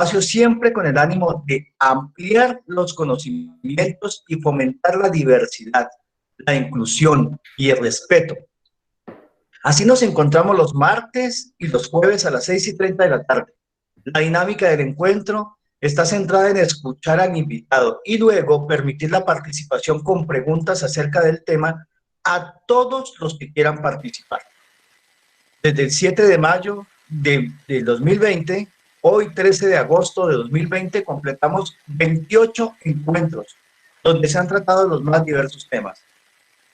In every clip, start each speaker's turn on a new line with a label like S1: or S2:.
S1: espacio siempre con el ánimo de ampliar los conocimientos y fomentar la diversidad, la inclusión y el respeto. Así nos encontramos los martes y los jueves a las 6:30 de la tarde. La dinámica del encuentro está centrada en escuchar al invitado y luego permitir la participación con preguntas acerca del tema a todos los que quieran participar. Desde el 7 de mayo del 2020, hoy 13 de agosto de 2020, completamos 28 encuentros donde se han tratado los más diversos temas: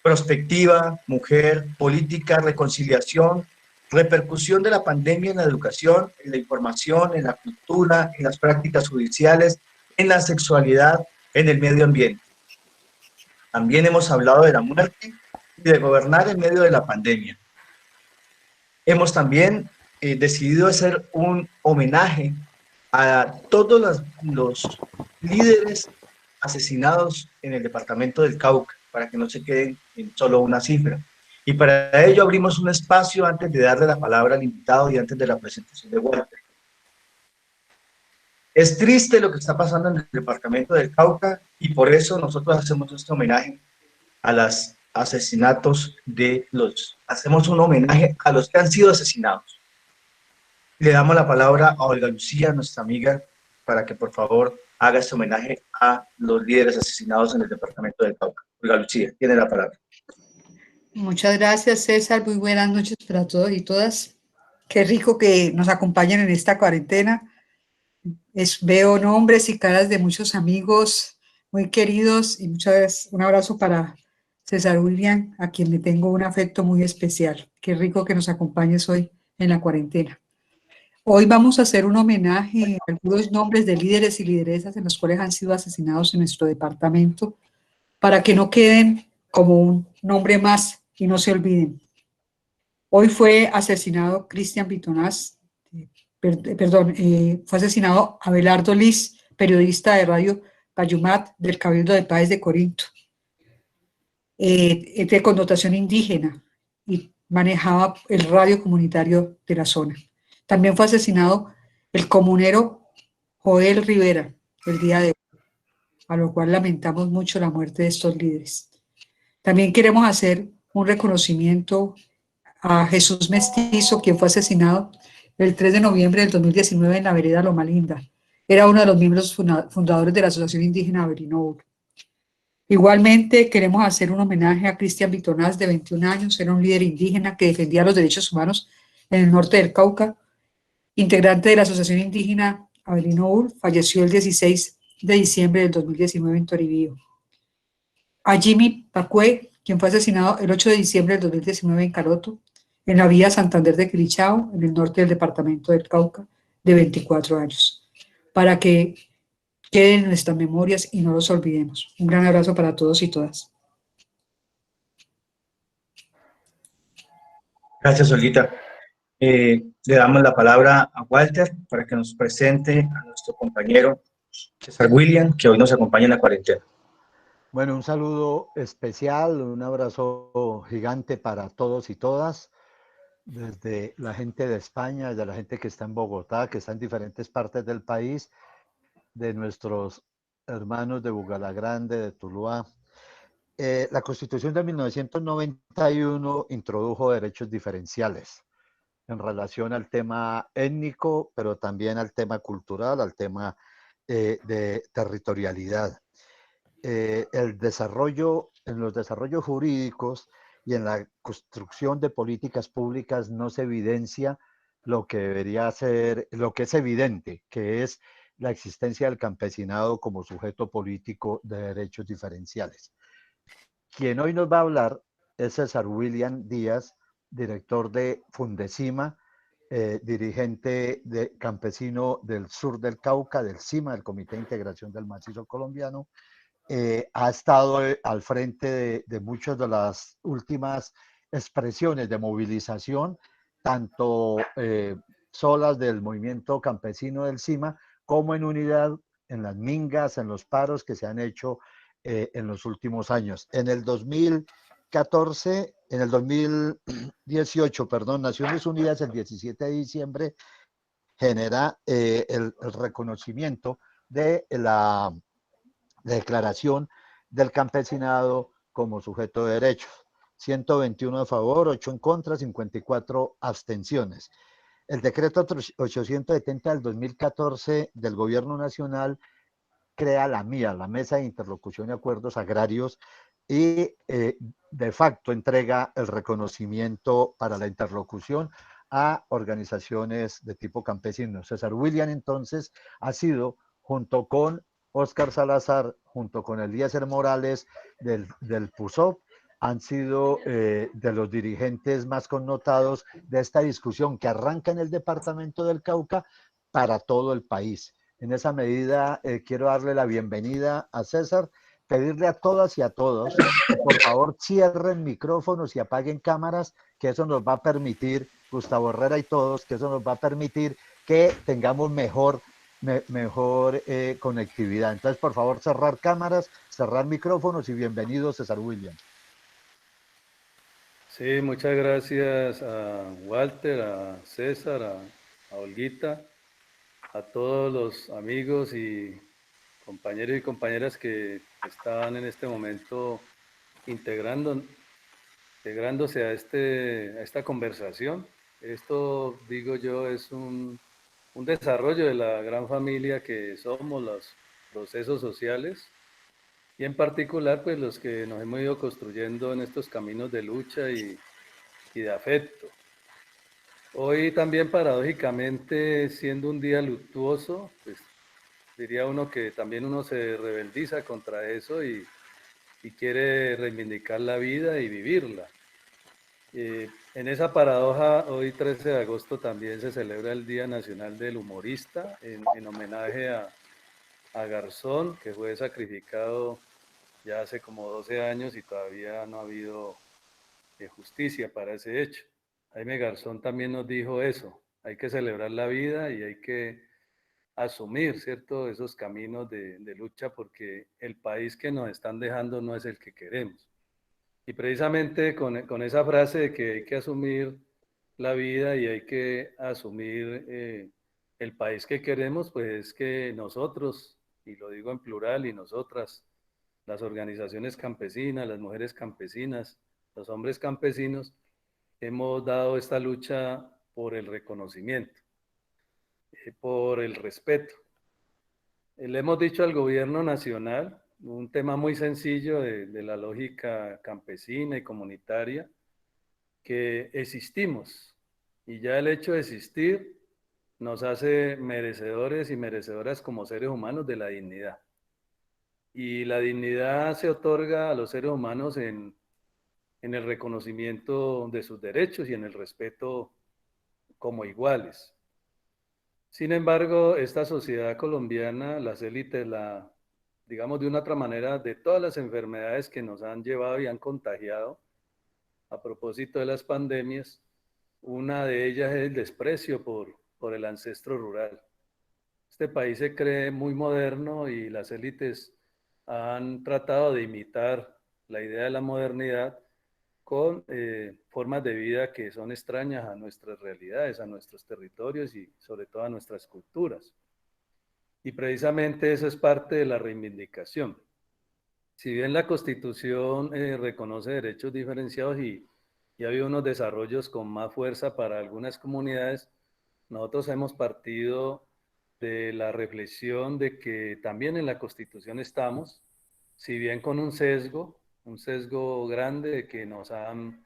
S1: prospectiva, mujer, política, reconciliación, repercusión de la pandemia en la educación, en la información, en la cultura, en las prácticas judiciales, en la sexualidad, en el medio ambiente. También hemos hablado de la muerte y de gobernar en medio de la pandemia. Hemos también decidido hacer un homenaje a todos los líderes asesinados en el departamento del Cauca, para que no se queden en solo una cifra. Y para ello abrimos un espacio antes de darle la palabra al invitado y antes de la presentación de Walter. Es triste lo que está pasando en el departamento del Cauca y por eso nosotros hacemos este homenaje a los asesinatos hacemos un homenaje a los que han sido asesinados. Le damos la palabra a Olga Lucía, nuestra amiga, para que por favor haga este homenaje a los líderes asesinados en el departamento del Cauca. Olga Lucía, tiene la palabra.
S2: Muchas gracias, César. Muy buenas noches para todos y todas. Qué rico que nos acompañen en esta cuarentena. Veo nombres y caras de muchos amigos muy queridos y un abrazo para César William, a quien le tengo un afecto muy especial. Qué rico que nos acompañes hoy en la cuarentena. Hoy vamos a hacer un homenaje a algunos nombres de líderes y lideresas en los cuales han sido asesinados en nuestro departamento, para que no queden como un nombre más y no se olviden. Hoy fue asesinado Cristian Bitonás, fue asesinado Abelardo Liz, periodista de Radio Cayumat del Cabildo de Paz de Corinto, de connotación indígena, y manejaba el radio comunitario de la zona. También fue asesinado el comunero Joel Rivera el día de hoy, a lo cual lamentamos mucho la muerte de estos líderes. También queremos hacer un reconocimiento a Jesús Mestizo, quien fue asesinado el 3 de noviembre del 2019 en la vereda Loma Linda. Era uno de los miembros fundadores de la Asociación Indígena Averinour. Igualmente, queremos hacer un homenaje a Cristian Bitonás, de 21 años, era un líder indígena que defendía los derechos humanos en el norte del Cauca, integrante de la Asociación Indígena Averinour, falleció el 16 de diciembre del 2019 en Toribío. A Jimmy Pacue, quien fue asesinado el 8 de diciembre del 2019 en Caroto, en la vía Santander de Quilichao, en el norte del departamento del Cauca, de 24 años, para que queden en nuestras memorias y no los olvidemos. Un gran abrazo para todos y todas.
S1: Gracias, Olguita. Le damos la palabra a Walter para que nos presente a nuestro compañero César William, que hoy nos acompaña en la cuarentena.
S3: Bueno, un saludo especial, un abrazo gigante para todos y todas, desde la gente de España, desde la gente que está en Bogotá, que está en diferentes partes del país, de nuestros hermanos de Bugalagrande, de Tuluá. La Constitución de 1991 introdujo derechos diferenciales en relación al tema étnico, pero también al tema cultural, al tema de territorialidad. El desarrollo, en los desarrollos jurídicos y en la construcción de políticas públicas no se evidencia lo que debería ser, lo que es evidente, que es la existencia del campesinado como sujeto político de derechos diferenciales. Quien hoy nos va a hablar es César William Díaz, director de Fundecima, dirigente de campesino del sur del Cauca, del CIMA, del Comité de Integración del Macizo Colombiano. Ha estado al frente de muchas de las últimas expresiones de movilización, tanto solas del movimiento campesino del CIMA, como en unidad en las mingas, en los paros que se han hecho en los últimos años. En el 2018, Naciones Unidas el 17 de diciembre genera el reconocimiento de la declaración del campesinado como sujeto de derechos. 121 a favor, 8 en contra, 54 abstenciones. El decreto 870 del 2014 del Gobierno Nacional crea la MIA, la Mesa de Interlocución y Acuerdos Agrarios, y de facto entrega el reconocimiento para la interlocución a organizaciones de tipo campesino. César William entonces ha sido, junto con Óscar Salazar, junto con Eliezer Morales del PUSOP, han sido de los dirigentes más connotados de esta discusión que arranca en el departamento del Cauca para todo el país. En esa medida, quiero darle la bienvenida a César, pedirle a todas y a todos que por favor cierren micrófonos y apaguen cámaras, que eso nos va a permitir, Gustavo Herrera y todos, que eso nos va a permitir que tengamos mejor conectividad. Entonces, por favor, cerrar cámaras, cerrar micrófonos y bienvenido, César William.
S4: Sí, muchas gracias a Walter, a César, a Olguita, a todos los amigos y compañeros y compañeras que están en este momento integrándose a esta conversación. Esto, digo yo, es un desarrollo de la gran familia que somos, los procesos sociales, y en particular pues los que nos hemos ido construyendo en estos caminos de lucha y de afecto. Hoy también paradójicamente, siendo un día luctuoso, pues diría uno que también uno se rebeldiza contra eso y quiere reivindicar la vida y vivirla. En esa paradoja, hoy 13 de agosto también se celebra el Día Nacional del Humorista en homenaje a Garzón, que fue sacrificado ya hace como 12 años y todavía no ha habido justicia para ese hecho. Jaime Garzón también nos dijo eso, hay que celebrar la vida y hay que asumir, ¿cierto?, esos caminos de lucha porque el país que nos están dejando no es el que queremos. Y precisamente con esa frase de que hay que asumir la vida y hay que asumir el país que queremos, pues es que nosotros, y lo digo en plural, y nosotras, las organizaciones campesinas, las mujeres campesinas, los hombres campesinos, hemos dado esta lucha por el reconocimiento, por el respeto. Le hemos dicho al gobierno nacional un tema muy sencillo de la lógica campesina y comunitaria, que existimos y ya el hecho de existir nos hace merecedores y merecedoras como seres humanos de la dignidad. Y la dignidad se otorga a los seres humanos en el reconocimiento de sus derechos y en el respeto como iguales. Sin embargo, esta sociedad colombiana, las élites, digamos de una otra manera, de todas las enfermedades que nos han llevado y han contagiado, a propósito de las pandemias, una de ellas es el desprecio por el ancestro rural. Este país se cree muy moderno y las élites han tratado de imitar la idea de la modernidad con formas de vida que son extrañas a nuestras realidades, a nuestros territorios y sobre todo a nuestras culturas. Y precisamente eso es parte de la reivindicación. Si bien la Constitución reconoce derechos diferenciados y ha habido unos desarrollos con más fuerza para algunas comunidades, nosotros hemos partido de la reflexión de que también en la Constitución estamos, si bien con un sesgo grande de que nos han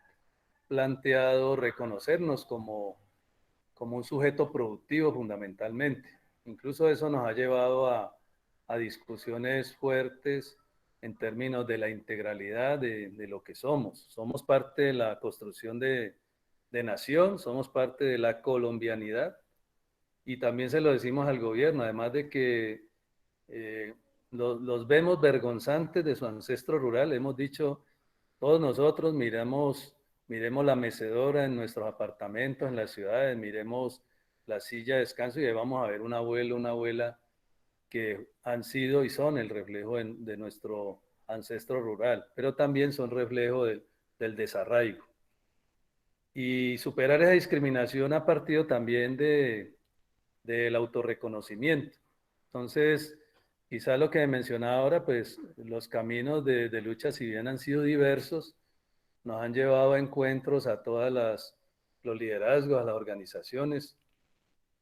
S4: planteado reconocernos como un sujeto productivo fundamentalmente. Incluso eso nos ha llevado a discusiones fuertes en términos de la integralidad de lo que somos. Somos parte de la construcción de nación, somos parte de la colombianidad y también se lo decimos al gobierno, además de que los vemos vergonzantes de su ancestro rural. Hemos dicho, todos nosotros miremos la mecedora en nuestros apartamentos, en las ciudades, miremos la silla de descanso y ahí vamos a ver un abuelo, una abuela que han sido y son el reflejo de nuestro ancestro rural, pero también son reflejo del desarraigo. Y superar esa discriminación ha partido también de del autorreconocimiento. Entonces, quizá lo que mencionaba ahora, pues los caminos de lucha, si bien han sido diversos, nos han llevado a encuentros a los liderazgos, a las organizaciones,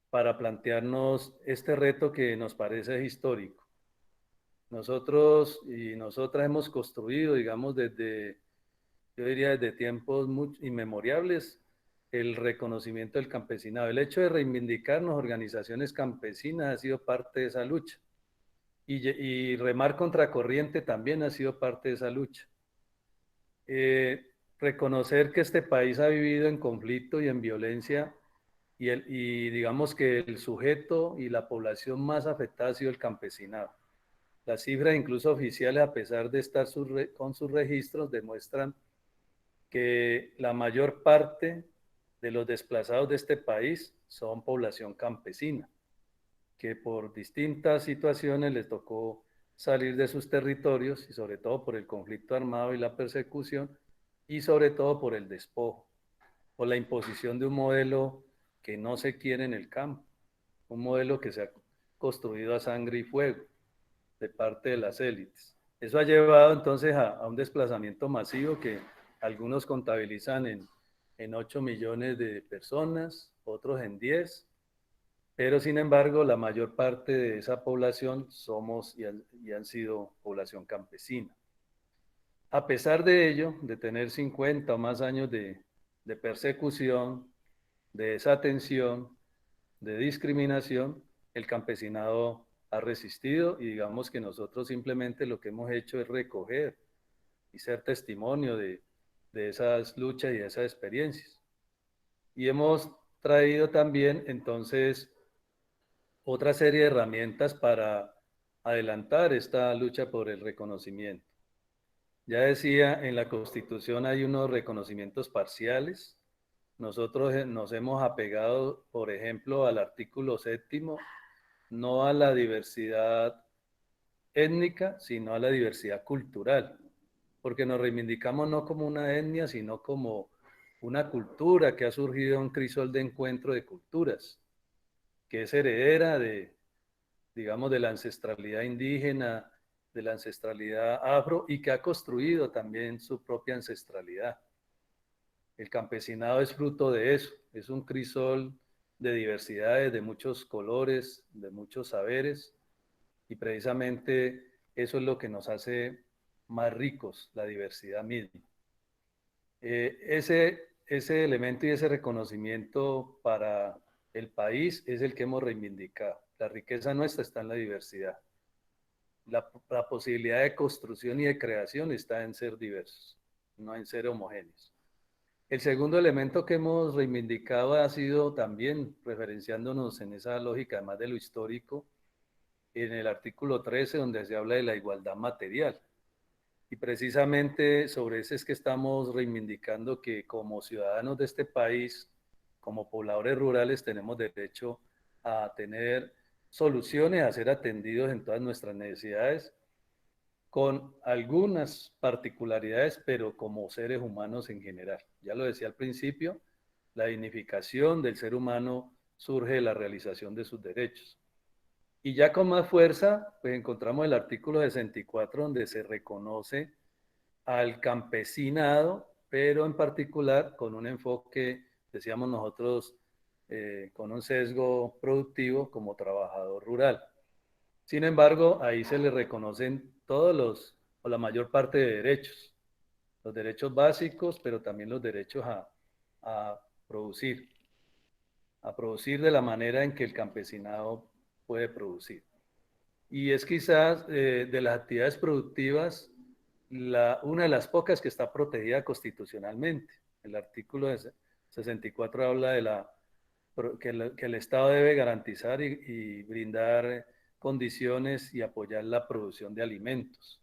S4: para plantearnos este reto que nos parece histórico. Nosotros y nosotras hemos construido, digamos, yo diría desde tiempos muy inmemorables, el reconocimiento del campesinado. El hecho de reivindicarnos organizaciones campesinas ha sido parte de esa lucha. Y remar contracorriente también ha sido parte de esa lucha. Reconocer que este país ha vivido en conflicto y en violencia y digamos que el sujeto y la población más afectada ha sido el campesinado. Las cifras incluso oficiales, a pesar de estar con sus registros, demuestran que la mayor parte de los desplazados de este país son población campesina, que por distintas situaciones les tocó salir de sus territorios y sobre todo por el conflicto armado y la persecución y sobre todo por el despojo, por la imposición de un modelo que no se quiere en el campo, un modelo que se ha construido a sangre y fuego de parte de las élites. Eso ha llevado entonces a un desplazamiento masivo que algunos contabilizan en 8 millones de personas, otros en 10, pero sin embargo la mayor parte de esa población somos y han sido población campesina. A pesar de ello, de tener 50 o más años de persecución, de desatención, de discriminación, el campesinado ha resistido y digamos que nosotros simplemente lo que hemos hecho es recoger y ser testimonio de esas luchas y de esas experiencias. Y hemos traído también entonces otra serie de herramientas para adelantar esta lucha por el reconocimiento. Ya decía, en la Constitución hay unos reconocimientos parciales. Nosotros nos hemos apegado, por ejemplo, al artículo 7º, no a la diversidad étnica, sino a la diversidad cultural, porque nos reivindicamos no como una etnia, sino como una cultura que ha surgido en un crisol de encuentro de culturas, que es heredera digamos, de la ancestralidad indígena, de la ancestralidad afro y que ha construido también su propia ancestralidad. El campesinado es fruto de eso, es un crisol de diversidades, de muchos colores, de muchos saberes, y precisamente eso es lo que nos hace más ricos, la diversidad misma. Ese elemento y ese reconocimiento para el país es el que hemos reivindicado. La riqueza nuestra está en la diversidad. La posibilidad de construcción y de creación está en ser diversos, no en ser homogéneos. El segundo elemento que hemos reivindicado ha sido también, referenciándonos en esa lógica, además de lo histórico, en el artículo 13, donde se habla de la igualdad material. Y precisamente sobre eso es que estamos reivindicando que como ciudadanos de este país, como pobladores rurales, tenemos derecho a tener soluciones, a ser atendidos en todas nuestras necesidades, con algunas particularidades, pero como seres humanos en general. Ya lo decía al principio, la dignificación del ser humano surge de la realización de sus derechos. Y ya con más fuerza, pues encontramos el artículo 64, donde se reconoce al campesinado, pero en particular con un enfoque, decíamos nosotros, con un sesgo productivo como trabajador rural. Sin embargo, ahí se le reconocen o la mayor parte de derechos, los derechos básicos, pero también los derechos a producir de la manera en que el campesinado puede producir. Y es quizás de las actividades productivas una de las pocas que está protegida constitucionalmente. El artículo 64 habla de que el Estado debe garantizar y brindar condiciones y apoyar la producción de alimentos.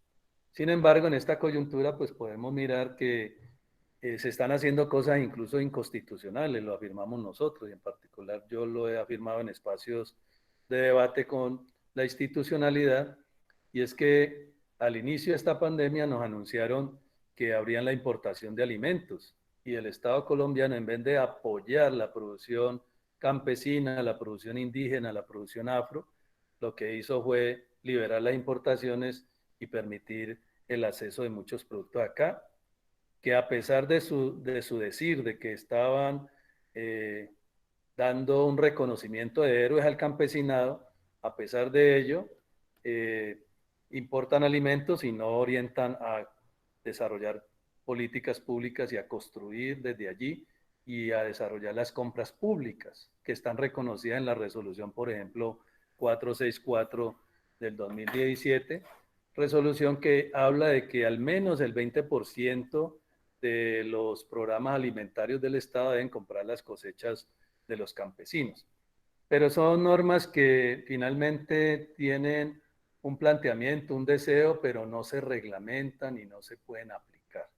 S4: Sin embargo, en esta coyuntura, pues podemos mirar que se están haciendo cosas incluso inconstitucionales, lo afirmamos nosotros, y en particular yo lo he afirmado en espacios de debate con la institucionalidad, y es que al inicio de esta pandemia nos anunciaron que habrían la importación de alimentos, y el Estado colombiano, en vez de apoyar la producción campesina, la producción indígena, la producción afro, lo que hizo fue liberar las importaciones y permitir el acceso de muchos productos acá, que a pesar de su decir de que estaban dando un reconocimiento de héroes al campesinado, a pesar de ello, eh, importan alimentos y no orientan a desarrollar políticas públicas y a construir desde allí y a desarrollar las compras públicas que están reconocidas en la resolución, por ejemplo, 464 del 2017, resolución que habla de que al menos el 20% de los programas alimentarios del Estado deben comprar las cosechas de los campesinos. Pero son normas que finalmente tienen un planteamiento, un deseo, pero no se reglamentan y no se pueden aplicar.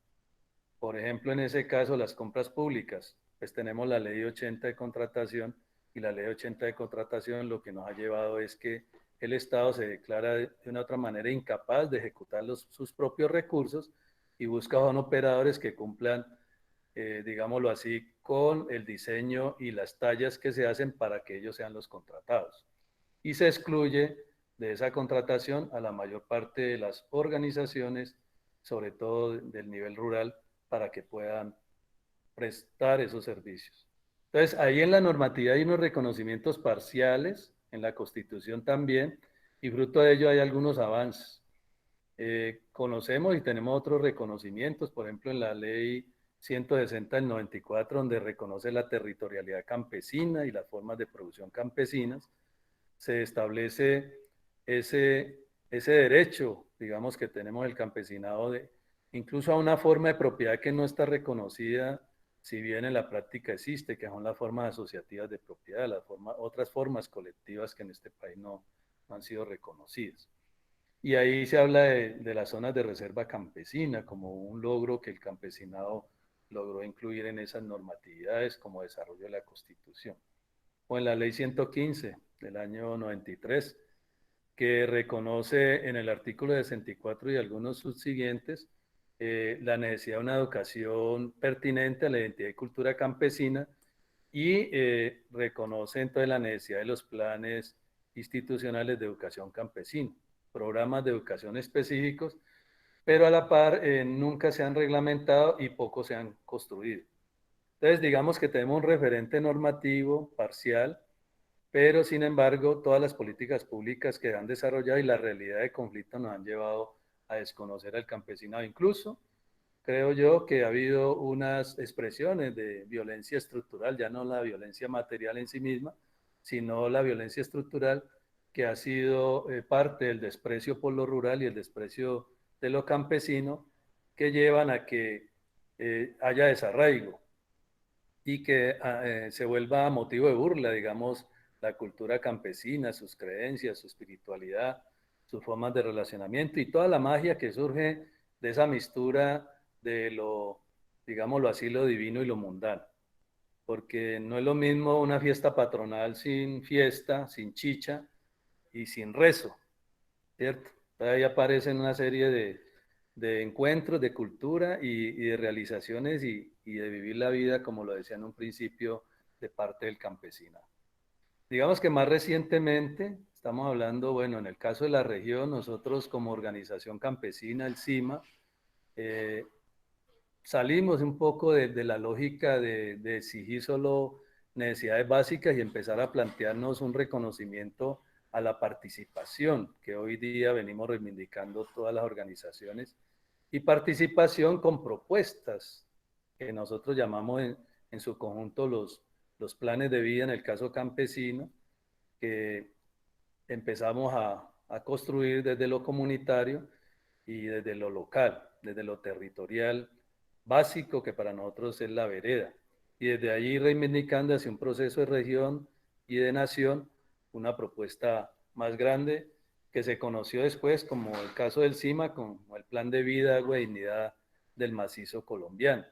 S4: Por ejemplo, en ese caso, las compras públicas, pues tenemos la ley 80 de contratación y la ley 80 de contratación lo que nos ha llevado es que el Estado se declara de una otra manera incapaz de ejecutar sus propios recursos y busca a operadores que cumplan, digámoslo así, con el diseño y las tallas que se hacen para que ellos sean los contratados. Y se excluye de esa contratación a la mayor parte de las organizaciones, sobre todo del nivel rural, para que puedan prestar esos servicios. Entonces, ahí en la normatividad hay unos reconocimientos parciales, en la Constitución también, y fruto de ello hay algunos avances. Conocemos y tenemos otros reconocimientos, por ejemplo, en la ley 160 del 94, donde reconoce la territorialidad campesina y las formas de producción campesinas, se establece ese derecho, digamos, que tenemos el campesinado de incluso a una forma de propiedad que no está reconocida, si bien en la práctica existe, que son las formas asociativas de propiedad, otras formas colectivas que en este país no han sido reconocidas. Y ahí se habla de las zonas de reserva campesina como un logro que el campesinado logró incluir en esas normatividades como desarrollo de la Constitución. O en la ley 115 del año 93, que reconoce en el artículo 64 y algunos subsiguientes la necesidad de una educación pertinente a la identidad y cultura campesina y reconoce entonces la necesidad de los planes institucionales de educación campesina, programas de educación específicos, pero a la par nunca se han reglamentado y poco se han construido. Entonces digamos que tenemos un referente normativo parcial, pero sin embargo todas las políticas públicas que han desarrollado y la realidad de conflicto nos han llevado a desconocer al campesinado. Incluso creo yo que ha habido unas expresiones de violencia estructural, ya no la violencia material en sí misma, sino la violencia estructural que ha sido parte del desprecio por lo rural y el desprecio de lo campesino que llevan a que haya desarraigo y que se vuelva motivo de burla, digamos, la cultura campesina, sus creencias, su espiritualidad, sus formas de relacionamiento y toda la magia que surge de esa mistura de lo, digámoslo así, lo divino y lo mundano. Porque no es lo mismo una fiesta patronal sin fiesta, sin chicha y sin rezo, ¿cierto? Ahí aparecen una serie de encuentros, de cultura y de realizaciones y de vivir la vida, como lo decía en un principio, de parte del campesino. Digamos que más recientemente, estamos hablando, bueno, en el caso de la región, nosotros como organización campesina, el CIMA, eh, salimos un poco de la lógica de exigir solo necesidades básicas y empezar a plantearnos un reconocimiento a la participación que hoy día venimos reivindicando todas las organizaciones y participación con propuestas que nosotros llamamos en su conjunto los planes de vida en el caso campesino, que empezamos a construir desde lo comunitario y desde lo local, desde lo territorial básico que para nosotros es la vereda. Y desde allí reivindicando hacia un proceso de región y de nación una propuesta más grande que se conoció después como el caso del CIMA, como el Plan de Vida, Agua y Dignidad del Macizo Colombiano.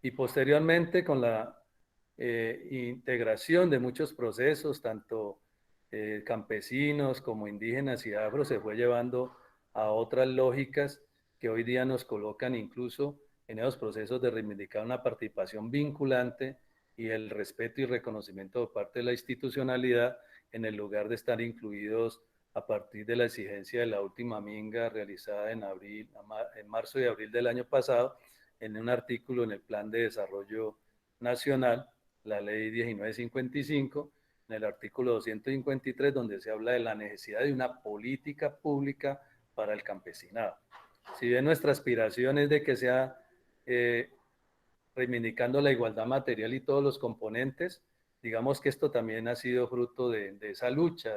S4: Y posteriormente con la integración de muchos procesos, tanto campesinos como indígenas y afro, se fue llevando a otras lógicas que hoy día nos colocan incluso en esos procesos de reivindicar una participación vinculante y el respeto y reconocimiento por parte de la institucionalidad, en el lugar de estar incluidos a partir de la exigencia de la última minga realizada en marzo y abril del año pasado, en un artículo en el Plan de Desarrollo Nacional, la Ley 1955, en el artículo 253, donde se habla de la necesidad de una política pública para el campesinado. Si bien nuestra aspiración es de que sea reivindicando la igualdad material y todos los componentes, digamos que esto también ha sido fruto de esa lucha,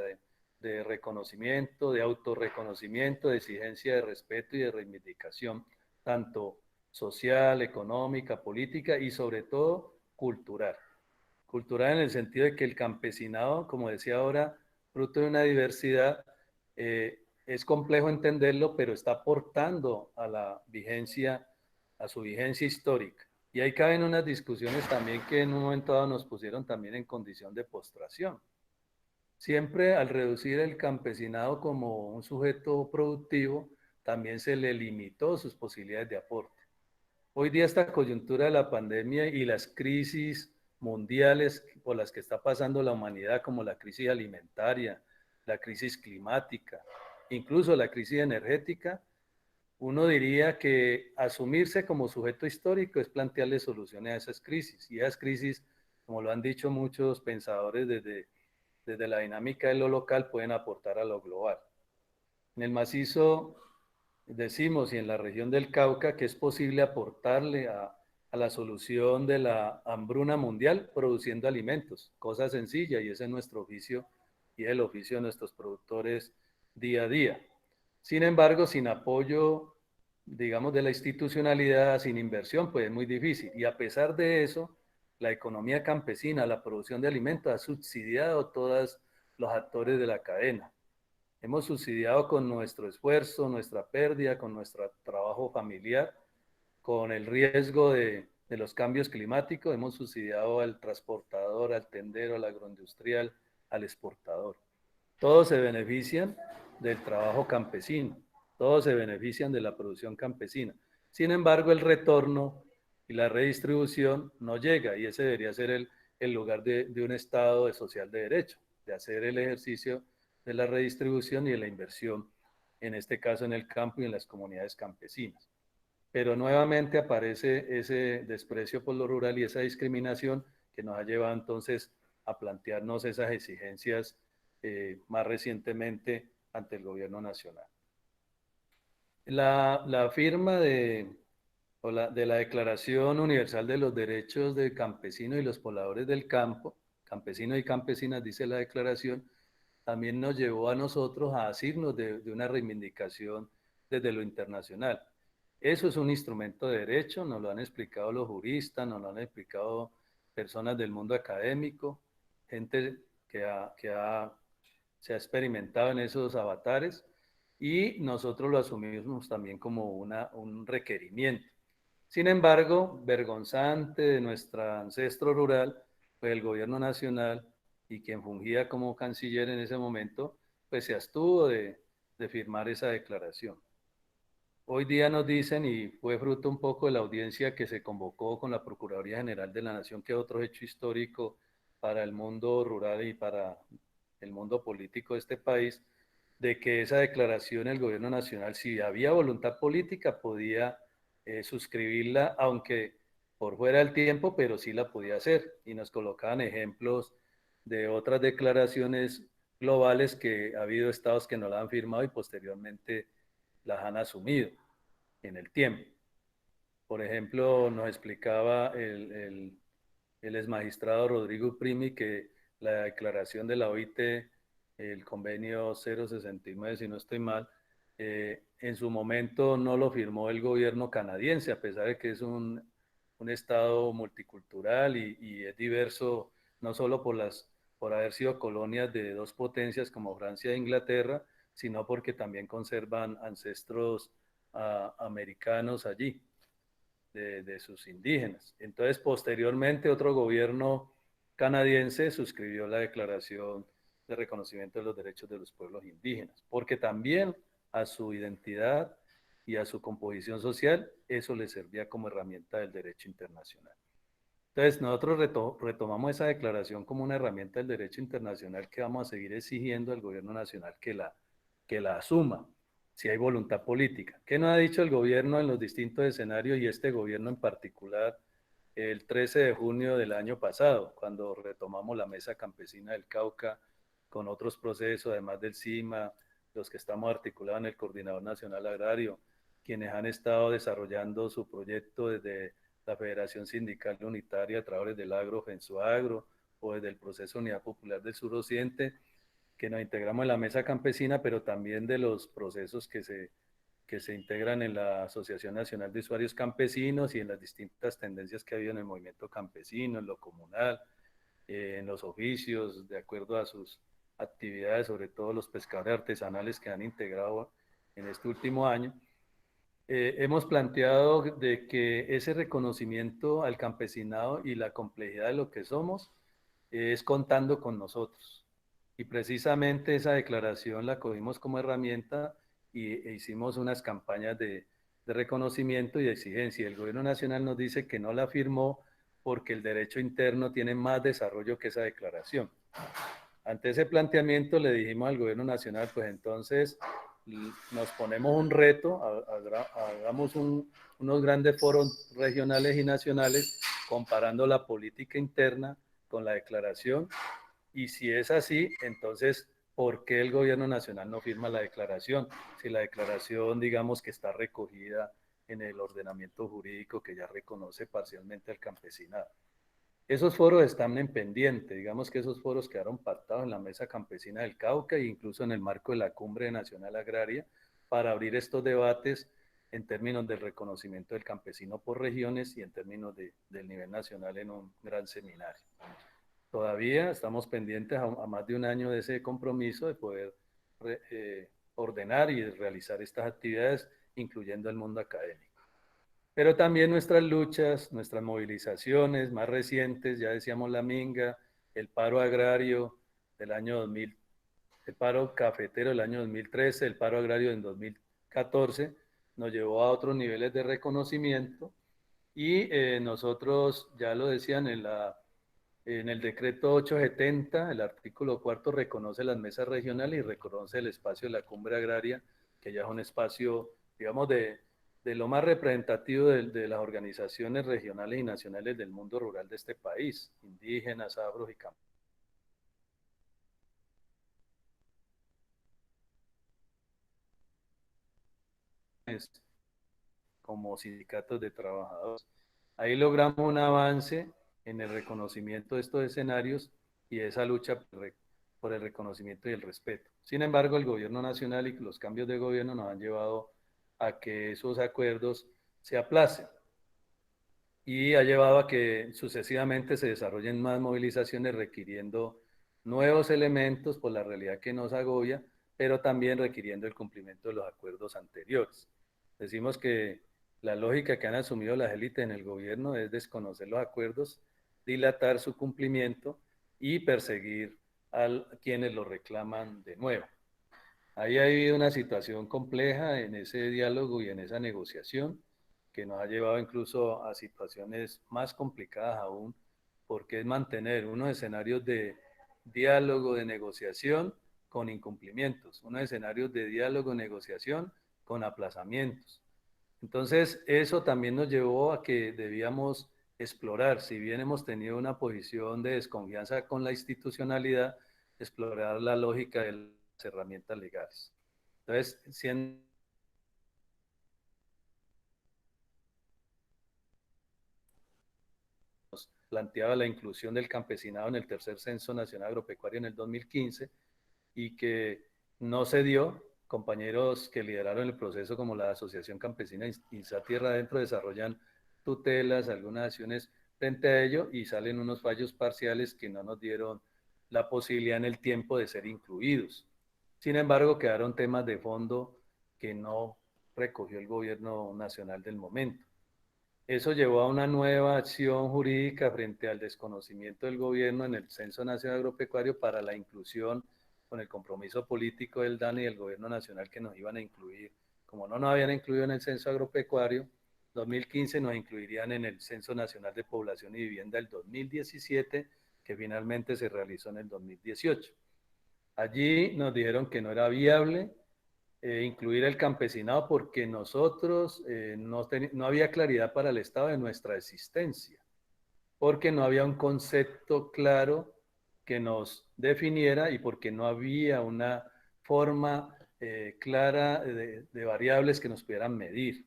S4: de reconocimiento, de autorreconocimiento, de exigencia de respeto y de reivindicación, tanto social, económica, política y sobre todo cultural. Cultural en el sentido de que el campesinado, como decía ahora, fruto de una diversidad, es complejo entenderlo, pero está aportando a la vigencia, a su vigencia histórica. Y ahí caben unas discusiones también que en un momento dado nos pusieron también en condición de postración. Siempre al reducir el campesinado como un sujeto productivo, también se le limitó sus posibilidades de aporte. Hoy día esta coyuntura de la pandemia y las crisis mundiales por las que está pasando la humanidad, como la crisis alimentaria, la crisis climática, incluso la crisis energética, uno diría que asumirse como sujeto histórico es plantearle soluciones a esas crisis. Y esas crisis, como lo han dicho muchos pensadores desde la dinámica de lo local, pueden aportar a lo global. En el macizo decimos y en la región del Cauca que es posible aportarle a la solución de la hambruna mundial produciendo alimentos, cosa sencilla, y ese es nuestro oficio y el oficio de nuestros productores día a día. Sin embargo, sin apoyo, digamos, de la institucionalidad, sin inversión, pues es muy difícil. Y a pesar de eso, la economía campesina, la producción de alimentos ha subsidiado todos los actores de la cadena. Hemos subsidiado con nuestro esfuerzo, nuestra pérdida, con nuestro trabajo familiar, con el riesgo de los cambios climáticos, hemos subsidiado al transportador, al tendero, al agroindustrial, al exportador. Todos se benefician del trabajo campesino, todos se benefician de la producción campesina. Sin embargo, el retorno y la redistribución no llega, y ese debería ser el lugar de un Estado de social de derecho, de hacer el ejercicio de la redistribución y de la inversión, en este caso en el campo y en las comunidades campesinas. Pero nuevamente aparece ese desprecio por lo rural y esa discriminación que nos ha llevado entonces a plantearnos esas exigencias más recientemente ante el gobierno nacional. La firma de la Declaración Universal de los Derechos del Campesino y los Pobladores del Campo, campesinos y campesinas, dice la declaración, también nos llevó a nosotros a asirnos de una reivindicación desde lo internacional. Eso es un instrumento de derecho, nos lo han explicado los juristas, nos lo han explicado personas del mundo académico, gente que se ha experimentado en esos avatares, y nosotros lo asumimos también como un requerimiento. Sin embargo, vergonzante de nuestro ancestro rural, pues el gobierno nacional y quien fungía como canciller en ese momento, pues se abstuvo de firmar esa declaración. Hoy día nos dicen, y fue fruto un poco de la audiencia que se convocó con la Procuraduría General de la Nación, que es otro hecho histórico para el mundo rural y para el mundo político de este país, de que esa declaración el gobierno nacional, si había voluntad política, podía suscribirla, aunque por fuera del tiempo, pero sí la podía hacer. Y nos colocaban ejemplos de otras declaraciones globales que ha habido estados que no la han firmado y posteriormente las han asumido en el tiempo. Por ejemplo, nos explicaba el exmagistrado Rodrigo Primi que la declaración de la OIT, el convenio 069, si no estoy mal, en su momento no lo firmó el gobierno canadiense, a pesar de que es un estado multicultural y es diverso, no solo por haber sido colonias de dos potencias como Francia e Inglaterra, sino porque también conservan ancestros americanos allí, de sus indígenas. Entonces, posteriormente, otro gobierno canadiense suscribió la Declaración de Reconocimiento de los Derechos de los Pueblos Indígenas, porque también a su identidad y a su composición social, eso le servía como herramienta del derecho internacional. Entonces, nosotros retomamos esa declaración como una herramienta del derecho internacional que vamos a seguir exigiendo al gobierno nacional que la asuma, si hay voluntad política. ¿Qué nos ha dicho el gobierno en los distintos escenarios y este gobierno en particular el 13 de junio del año pasado, cuando retomamos la Mesa Campesina del Cauca con otros procesos, además del CIMA, los que estamos articulados en el Coordinador Nacional Agrario, quienes han estado desarrollando su proyecto desde la Federación Sindical Unitaria de Trabajadores del Agro, FENSUAGRO, o desde el Proceso Unidad Popular del Suroccidente, que nos integramos en la Mesa Campesina, pero también de los procesos que se integran en la Asociación Nacional de Usuarios Campesinos y en las distintas tendencias que ha habido en el movimiento campesino, en lo comunal, en los oficios, de acuerdo a sus actividades, sobre todo los pescadores artesanales que han integrado en este último año. Hemos planteado de que ese reconocimiento al campesinado y la complejidad de lo que somos es contando con nosotros. Y precisamente esa declaración la cogimos como herramienta e hicimos unas campañas de reconocimiento y de exigencia. El gobierno nacional nos dice que no la firmó porque el derecho interno tiene más desarrollo que esa declaración. Ante ese planteamiento le dijimos al gobierno nacional, pues entonces nos ponemos un reto, hagamos unos grandes foros regionales y nacionales comparando la política interna con la declaración, y si es así, entonces, ¿por qué el gobierno nacional no firma la declaración? Si la declaración, digamos que está recogida en el ordenamiento jurídico que ya reconoce parcialmente al campesinado. Esos foros están en pendiente, digamos que esos foros quedaron pactados en la Mesa Campesina del Cauca e incluso en el marco de la Cumbre Nacional Agraria para abrir estos debates en términos del reconocimiento del campesino por regiones y en términos del nivel nacional en un gran seminario. Todavía estamos pendientes a más de un año de ese compromiso de poder ordenar y realizar estas actividades, incluyendo el mundo académico. Pero también nuestras luchas, nuestras movilizaciones más recientes, ya decíamos la minga, el paro agrario del año 2000, el paro cafetero del año 2013, el paro agrario en 2014, nos llevó a otros niveles de reconocimiento y nosotros, ya lo decían en el decreto 870, el artículo 4 reconoce las mesas regionales y reconoce el espacio de la cumbre agraria, que ya es un espacio, digamos, de lo más representativo de las organizaciones regionales y nacionales del mundo rural de este país, indígenas, afros y campesinos. Como sindicatos de trabajadores. Ahí logramos un avance en el reconocimiento de estos escenarios y esa lucha por el reconocimiento y el respeto. Sin embargo, el gobierno nacional y los cambios de gobierno nos han llevado a que esos acuerdos se aplacen y ha llevado a que sucesivamente se desarrollen más movilizaciones requiriendo nuevos elementos por la realidad que nos agobia, pero también requiriendo el cumplimiento de los acuerdos anteriores. Decimos que la lógica que han asumido las élites en el gobierno es desconocer los acuerdos, dilatar su cumplimiento y perseguir a quienes lo reclaman de nuevo. Ahí ha habido una situación compleja en ese diálogo y en esa negociación que nos ha llevado incluso a situaciones más complicadas aún, porque es mantener unos escenarios de diálogo, de negociación con incumplimientos, unos escenarios de diálogo, negociación con aplazamientos. Entonces, eso también nos llevó a que debíamos explorar, si bien hemos tenido una posición de desconfianza con la institucionalidad, explorar la lógica de las herramientas legales. Entonces, siendo planteaba la inclusión del campesinado en el tercer censo nacional agropecuario en el 2015 y que no se dio. Compañeros que lideraron el proceso como la Asociación Campesina INSA Tierra Adentro desarrollan tutelas, algunas acciones frente a ello y salen unos fallos parciales que no nos dieron la posibilidad en el tiempo de ser incluidos. Sin embargo, quedaron temas de fondo que no recogió el gobierno nacional del momento. Eso llevó a una nueva acción jurídica frente al desconocimiento del gobierno en el Censo Nacional Agropecuario para la inclusión con el compromiso político del DANE y del gobierno nacional que nos iban a incluir. Como no nos habían incluido en el Censo Agropecuario, 2015 nos incluirían en el Censo Nacional de Población y Vivienda del 2017, que finalmente se realizó en el 2018. Allí nos dijeron que no era viable incluir el campesinado porque nosotros no había claridad para el Estado de nuestra existencia, porque no había un concepto claro que nos definiera y porque no había una forma clara de variables que nos pudieran medir.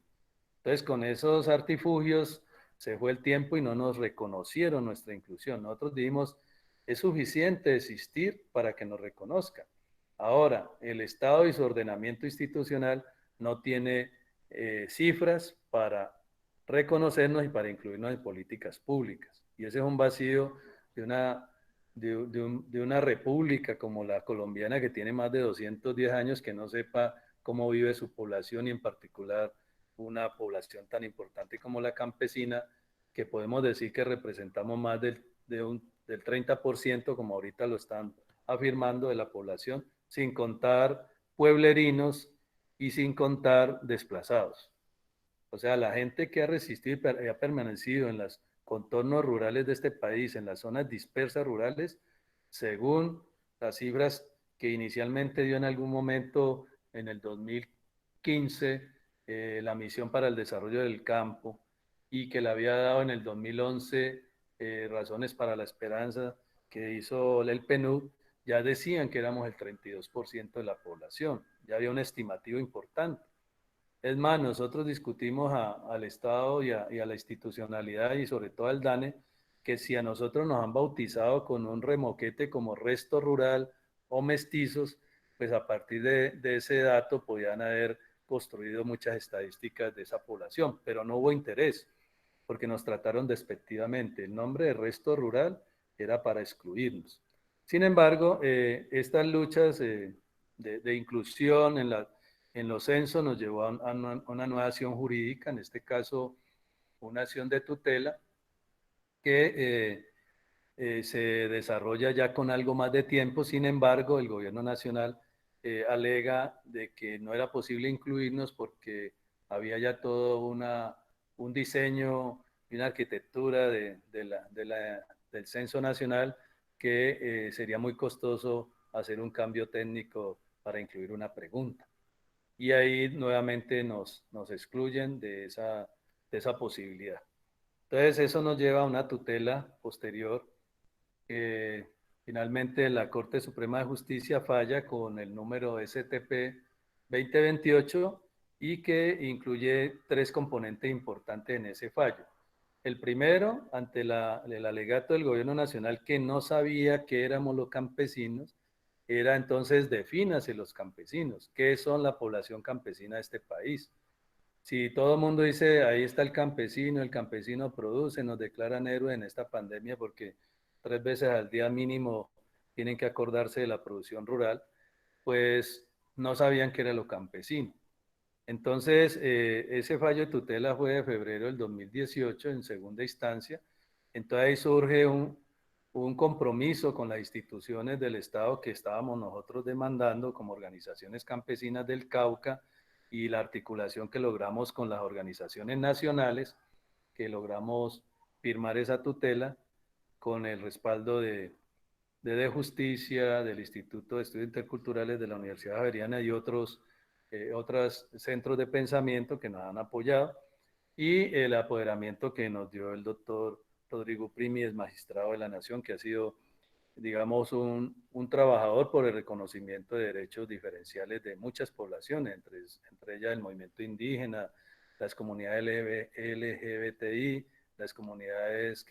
S4: Entonces, con esos artilugios se fue el tiempo y no nos reconocieron nuestra inclusión. Nosotros dijimos, es suficiente existir para que nos reconozcan. Ahora, el Estado y su ordenamiento institucional no tiene cifras para reconocernos y para incluirnos en políticas públicas. Y ese es un vacío de una república como la colombiana que tiene más de 210 años que no sepa cómo vive su población y en particular una población tan importante como la campesina, que podemos decir que representamos más del 30%, como ahorita lo están afirmando, de la población, sin contar pueblerinos y sin contar desplazados. O sea, la gente que ha resistido y ha permanecido en los contornos rurales de este país, en las zonas dispersas rurales, según las cifras que inicialmente dio en algún momento en el 2015 la Misión para el Desarrollo del Campo y que le había dado en el 2011 Razones para la Esperanza que hizo el PNUD, ya decían que éramos el 32% de la población, ya había un estimativo importante. Es más, nosotros discutimos al Estado y a la institucionalidad y sobre todo al DANE, que si a nosotros nos han bautizado con un remoquete como resto rural o mestizos, pues a partir de ese dato podían haber construido muchas estadísticas de esa población, pero no hubo interés, porque nos trataron despectivamente. El nombre de resto rural era para excluirnos. Sin embargo, estas luchas de inclusión en los censos nos llevó a una nueva acción jurídica, en este caso una acción de tutela, que se desarrolla ya con algo más de tiempo. Sin embargo, el gobierno nacional alega de que no era posible incluirnos porque había ya todo un diseño y una arquitectura del censo nacional que sería muy costoso hacer un cambio técnico para incluir una pregunta. Y ahí nuevamente nos excluyen de esa posibilidad. Entonces eso nos lleva a una tutela posterior. Finalmente la Corte Suprema de Justicia falla con el número STP 2028 y que incluye 3 componentes importantes en ese fallo. El primero, ante el alegato del gobierno nacional que no sabía que éramos los campesinos, era entonces defínase los campesinos, ¿qué son la población campesina de este país? Si todo el mundo dice, ahí está el campesino produce, nos declaran héroes en esta pandemia porque 3 veces al día mínimo tienen que acordarse de la producción rural, pues no sabían que era lo campesino. Entonces, ese fallo de tutela fue de febrero del 2018 en segunda instancia. Entonces ahí surge un compromiso con las instituciones del Estado que estábamos nosotros demandando como organizaciones campesinas del Cauca y la articulación que logramos con las organizaciones nacionales, que logramos firmar esa tutela con el respaldo de Justicia, del Instituto de Estudios Interculturales de la Universidad Javeriana y otros centros de pensamiento que nos han apoyado, y el apoderamiento que nos dio el doctor Rodrigo Primi, magistrado de la Nación, que ha sido, digamos, un trabajador por el reconocimiento de derechos diferenciales de muchas poblaciones, entre ellas el movimiento indígena, las comunidades LGBTI, las comunidades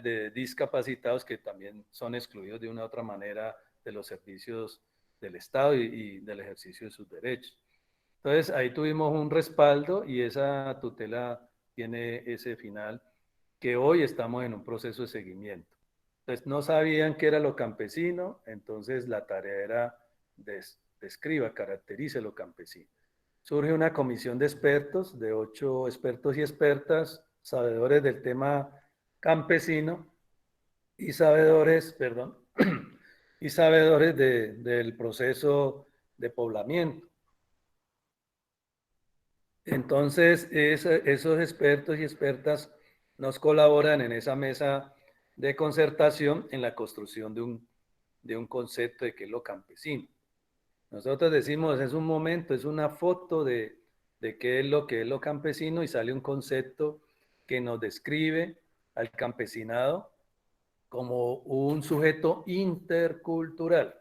S4: de discapacitados que también son excluidos de una u otra manera de los servicios del Estado y del ejercicio de sus derechos. Entonces ahí tuvimos un respaldo y esa tutela tiene ese final que hoy estamos en un proceso de seguimiento. Entonces no sabían qué era lo campesino, entonces la tarea era describa, caracterice lo campesino. Surge una comisión de expertos, de 8 expertos y expertas, sabedores del tema campesino y sabedores, perdón, y sabedores del proceso de poblamiento. Entonces, esos expertos y expertas nos colaboran en esa mesa de concertación en la construcción de un concepto de qué es lo campesino. Nosotros decimos, es un momento, es una foto de qué es lo campesino y sale un concepto que nos describe al campesinado como un sujeto intercultural.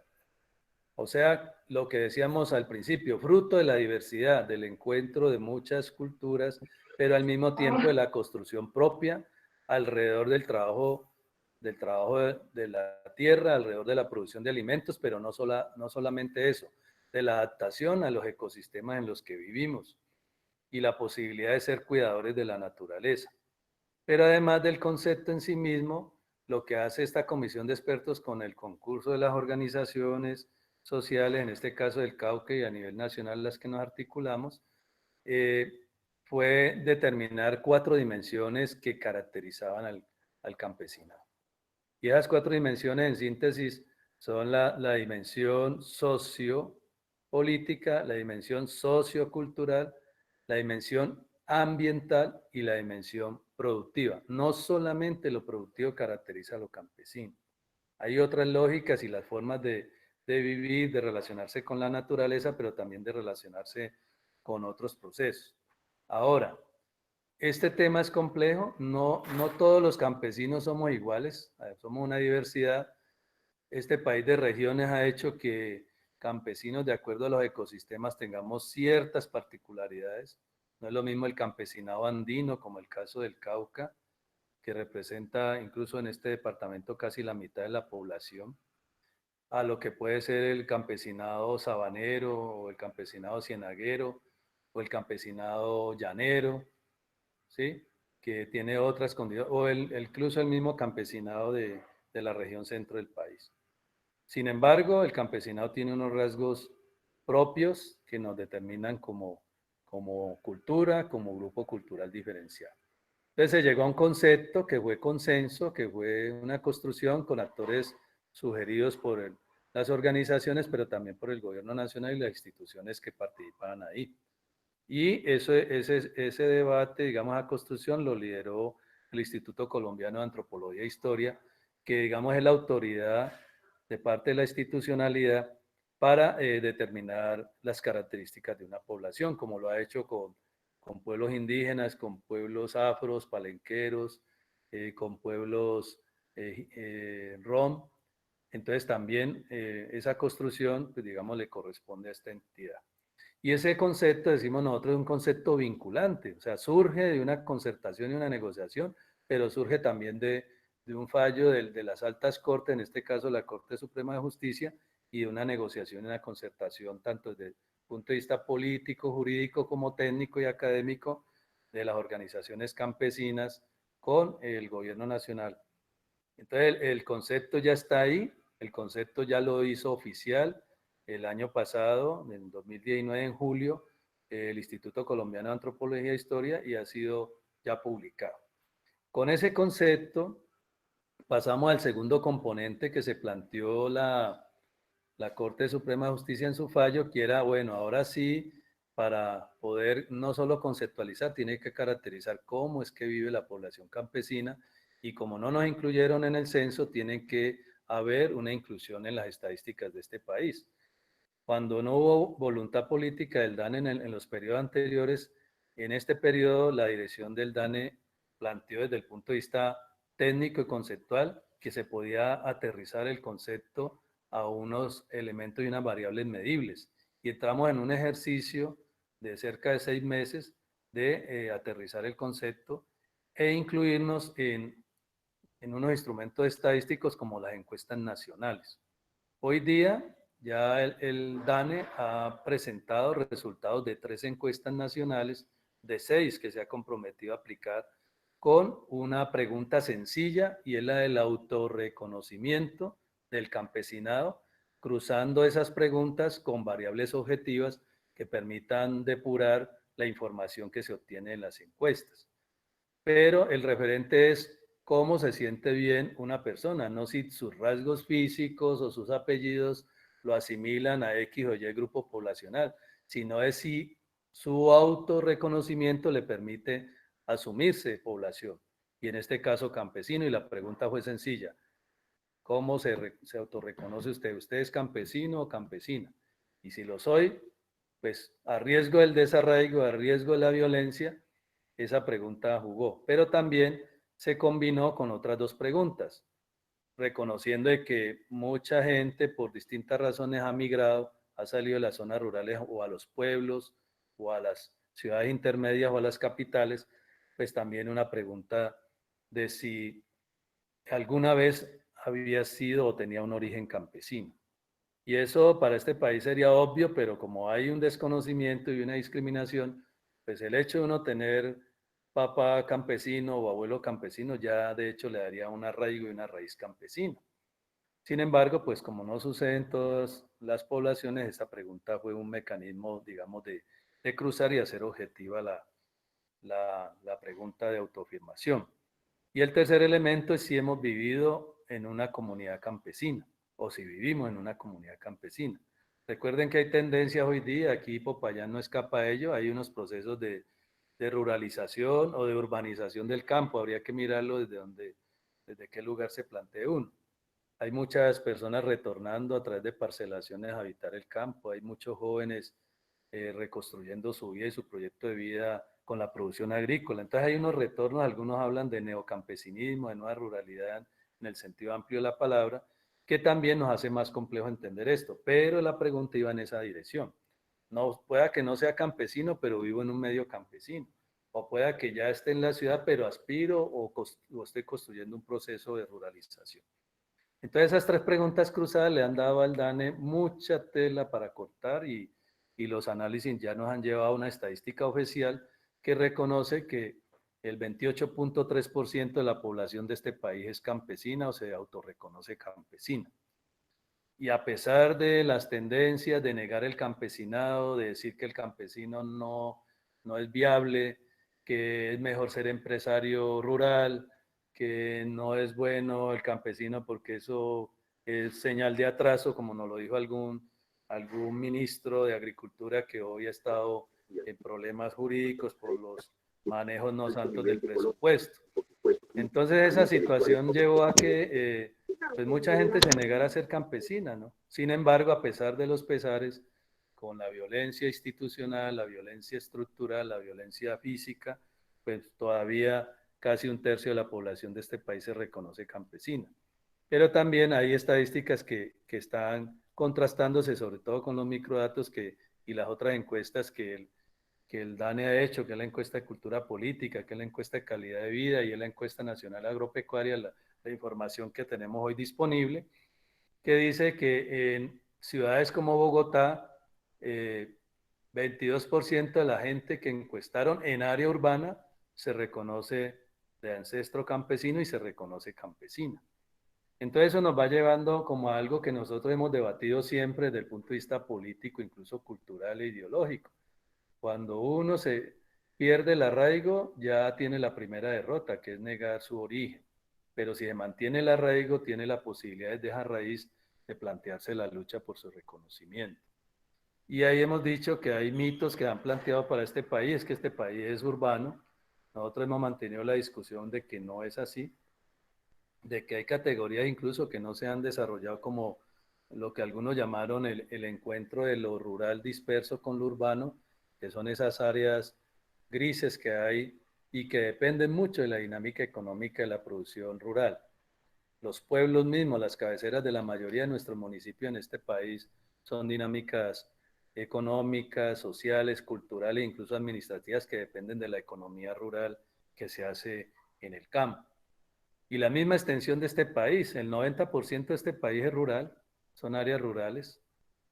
S4: O sea, lo que decíamos al principio, fruto de la diversidad, del encuentro de muchas culturas, pero al mismo tiempo de la construcción propia alrededor del trabajo de la tierra, alrededor de la producción de alimentos, pero no solamente eso, de la adaptación a los ecosistemas en los que vivimos y la posibilidad de ser cuidadores de la naturaleza. Pero además del concepto en sí mismo, lo que hace esta comisión de expertos con el concurso de las organizaciones sociales, en este caso del Cauca y a nivel nacional las que nos articulamos, eh, fue determinar 4 dimensiones que caracterizaban al campesinado. Y esas 4 dimensiones en síntesis son la dimensión sociopolítica, la dimensión sociocultural, la dimensión ambiental y la dimensión productiva. No solamente lo productivo caracteriza a lo campesino. Hay otras lógicas y las formas de vivir, de relacionarse con la naturaleza, pero también de relacionarse con otros procesos. Ahora, este tema es complejo, no todos los campesinos somos iguales, somos una diversidad. Este país de regiones ha hecho que campesinos, de acuerdo a los ecosistemas, tengamos ciertas particularidades. No es lo mismo el campesinado andino, como el caso del Cauca, que representa incluso en este departamento casi la mitad de la población, a lo que puede ser el campesinado sabanero, o el campesinado cienaguero, o el campesinado llanero, ¿sí? Que tiene otras condiciones, o incluso el mismo campesinado de la región centro del país. Sin embargo, el campesinado tiene unos rasgos propios que nos determinan como cultura, como grupo cultural diferencial. Entonces se llegó a un concepto que fue consenso, que fue una construcción con actores sugeridos por las organizaciones, pero también por el gobierno nacional y las instituciones que participaban ahí. Y ese debate, digamos, a construcción lo lideró el Instituto Colombiano de Antropología e Historia, que, digamos, es la autoridad de parte de la institucionalidad para determinar las características de una población, como lo ha hecho con pueblos indígenas, con pueblos afros, palenqueros, con pueblos rom. Entonces también esa construcción, pues, digamos, le corresponde a esta entidad. Y ese concepto, decimos nosotros, es un concepto vinculante, o sea, surge de una concertación y una negociación, pero surge también de un fallo de las altas cortes, en este caso la Corte Suprema de Justicia, y de una negociación y una concertación tanto desde el punto de vista político, jurídico, como técnico y académico de las organizaciones campesinas con el gobierno nacional. Entonces el concepto ya está ahí, el concepto ya lo hizo oficial el año pasado, en 2019, en julio, el Instituto Colombiano de Antropología e Historia, y ha sido ya publicado. Con ese concepto pasamos al segundo componente que se planteó la Corte Suprema de Justicia en su fallo, que era, bueno, ahora sí, para poder no solo conceptualizar, tiene que caracterizar cómo es que vive la población campesina, y como no nos incluyeron en el censo, tiene que haber una inclusión en las estadísticas de este país. Cuando no hubo voluntad política del DANE en los periodos anteriores, en este periodo la dirección del DANE planteó desde el punto de vista técnico y conceptual que se podía aterrizar el concepto a unos elementos y unas variables medibles. Y entramos en un ejercicio de cerca de 6 meses de aterrizar el concepto e incluirnos en unos instrumentos estadísticos como las encuestas nacionales. Hoy día ya el DANE ha presentado resultados de 3 encuestas nacionales, de 6 que se ha comprometido a aplicar, con una pregunta sencilla, y es la del autorreconocimiento del campesinado, cruzando esas preguntas con variables objetivas que permitan depurar la información que se obtiene en las encuestas. Pero el referente es cómo se siente bien una persona, no si sus rasgos físicos o sus apellidos lo asimilan a X o Y grupo poblacional, sino es si su autorreconocimiento le permite asumirse población, y en este caso campesino, y la pregunta fue sencilla: ¿cómo se autorreconoce usted? ¿Usted es campesino o campesina? Y si lo soy, pues a riesgo del desarraigo, a riesgo de la violencia, esa pregunta jugó. Pero también se combinó con otras dos preguntas, reconociendo de que mucha gente por distintas razones ha migrado, ha salido de las zonas rurales o a los pueblos o a las ciudades intermedias o a las capitales, pues también una pregunta de si alguna vez había sido o tenía un origen campesino. Y eso para este país sería obvio, pero como hay un desconocimiento y una discriminación, pues el hecho de uno tener papá campesino o abuelo campesino ya de hecho le daría un arraigo y una raíz campesina. Sin embargo, pues como no sucede en todas las poblaciones, esta pregunta fue un mecanismo, digamos, de cruzar y hacer objetiva la pregunta de autoafirmación. Y el tercer elemento es si hemos vivido en una comunidad campesina o si vivimos en una comunidad campesina. Recuerden que hay tendencias hoy día, aquí Popayán no escapa a ello, hay unos procesos de ruralización o de urbanización del campo, habría que mirarlo desde qué lugar se plantee uno. Hay muchas personas retornando a través de parcelaciones a habitar el campo, hay muchos jóvenes reconstruyendo su vida y su proyecto de vida con la producción agrícola. Entonces hay unos retornos, algunos hablan de neocampesinismo, de nueva ruralidad en el sentido amplio de la palabra, que también nos hace más complejo entender esto, pero la pregunta iba en esa dirección. No, pueda que no sea campesino, pero vivo en un medio campesino, o pueda que ya esté en la ciudad, pero aspiro o esté construyendo un proceso de ruralización. Entonces esas tres preguntas cruzadas le han dado al DANE mucha tela para cortar y los análisis ya nos han llevado a una estadística oficial que reconoce que el 28.3% de la población de este país es campesina o se autorreconoce campesina. Y a pesar de las tendencias de negar el campesinado, de decir que el campesino no es viable, que es mejor ser empresario rural, que no es bueno el campesino porque eso es señal de atraso, como nos lo dijo algún ministro de Agricultura que hoy ha estado en problemas jurídicos por los manejos no santos del presupuesto. Entonces esa situación llevó a que pues mucha gente se negara a ser campesina, ¿no? Sin embargo, a pesar de los pesares, con la violencia institucional, la violencia estructural, la violencia física, pues todavía casi un tercio de la población de este país se reconoce campesina. Pero también hay estadísticas que están contrastándose, sobre todo con los microdatos y las otras encuestas que el DANE ha hecho, que es la encuesta de cultura política, que es la encuesta de calidad de vida y es la encuesta nacional agropecuaria, la información que tenemos hoy disponible, que dice que en ciudades como Bogotá, 22% de la gente que encuestaron en área urbana se reconoce de ancestro campesino y se reconoce campesina. Entonces eso nos va llevando como a algo que nosotros hemos debatido siempre desde el punto de vista político, incluso cultural e ideológico. Cuando uno se pierde el arraigo, ya tiene la primera derrota, que es negar su origen. Pero si se mantiene el arraigo, tiene la posibilidad desde esa raíz de plantearse la lucha por su reconocimiento. Y ahí hemos dicho que hay mitos que han planteado para este país, que este país es urbano. Nosotros hemos mantenido la discusión de que no es así, de que hay categorías incluso que no se han desarrollado como lo que algunos llamaron el encuentro de lo rural disperso con lo urbano, que son esas áreas grises que hay y que dependen mucho de la dinámica económica de la producción rural. Los pueblos mismos, las cabeceras de la mayoría de nuestros municipios en este país son dinámicas económicas, sociales, culturales e incluso administrativas que dependen de la economía rural que se hace en el campo. Y la misma extensión de este país, el 90% de este país es rural, son áreas rurales.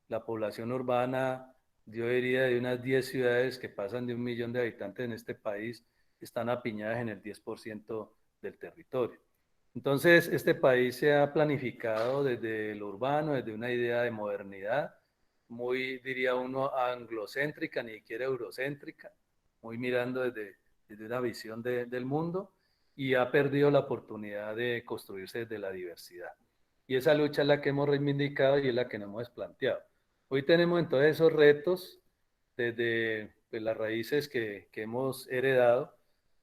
S4: La población urbana, yo diría de unas 10 ciudades que pasan de 1 millón de habitantes en este país, están apiñadas en el 10% del territorio. Entonces, este país se ha planificado desde lo urbano, desde una idea de modernidad, muy, diría uno, anglocéntrica, ni siquiera eurocéntrica, muy mirando desde una visión del mundo, y ha perdido la oportunidad de construirse desde la diversidad. Y esa lucha es la que hemos reivindicado y es la que nos hemos planteado. Hoy tenemos entonces esos retos desde pues las raíces que hemos heredado.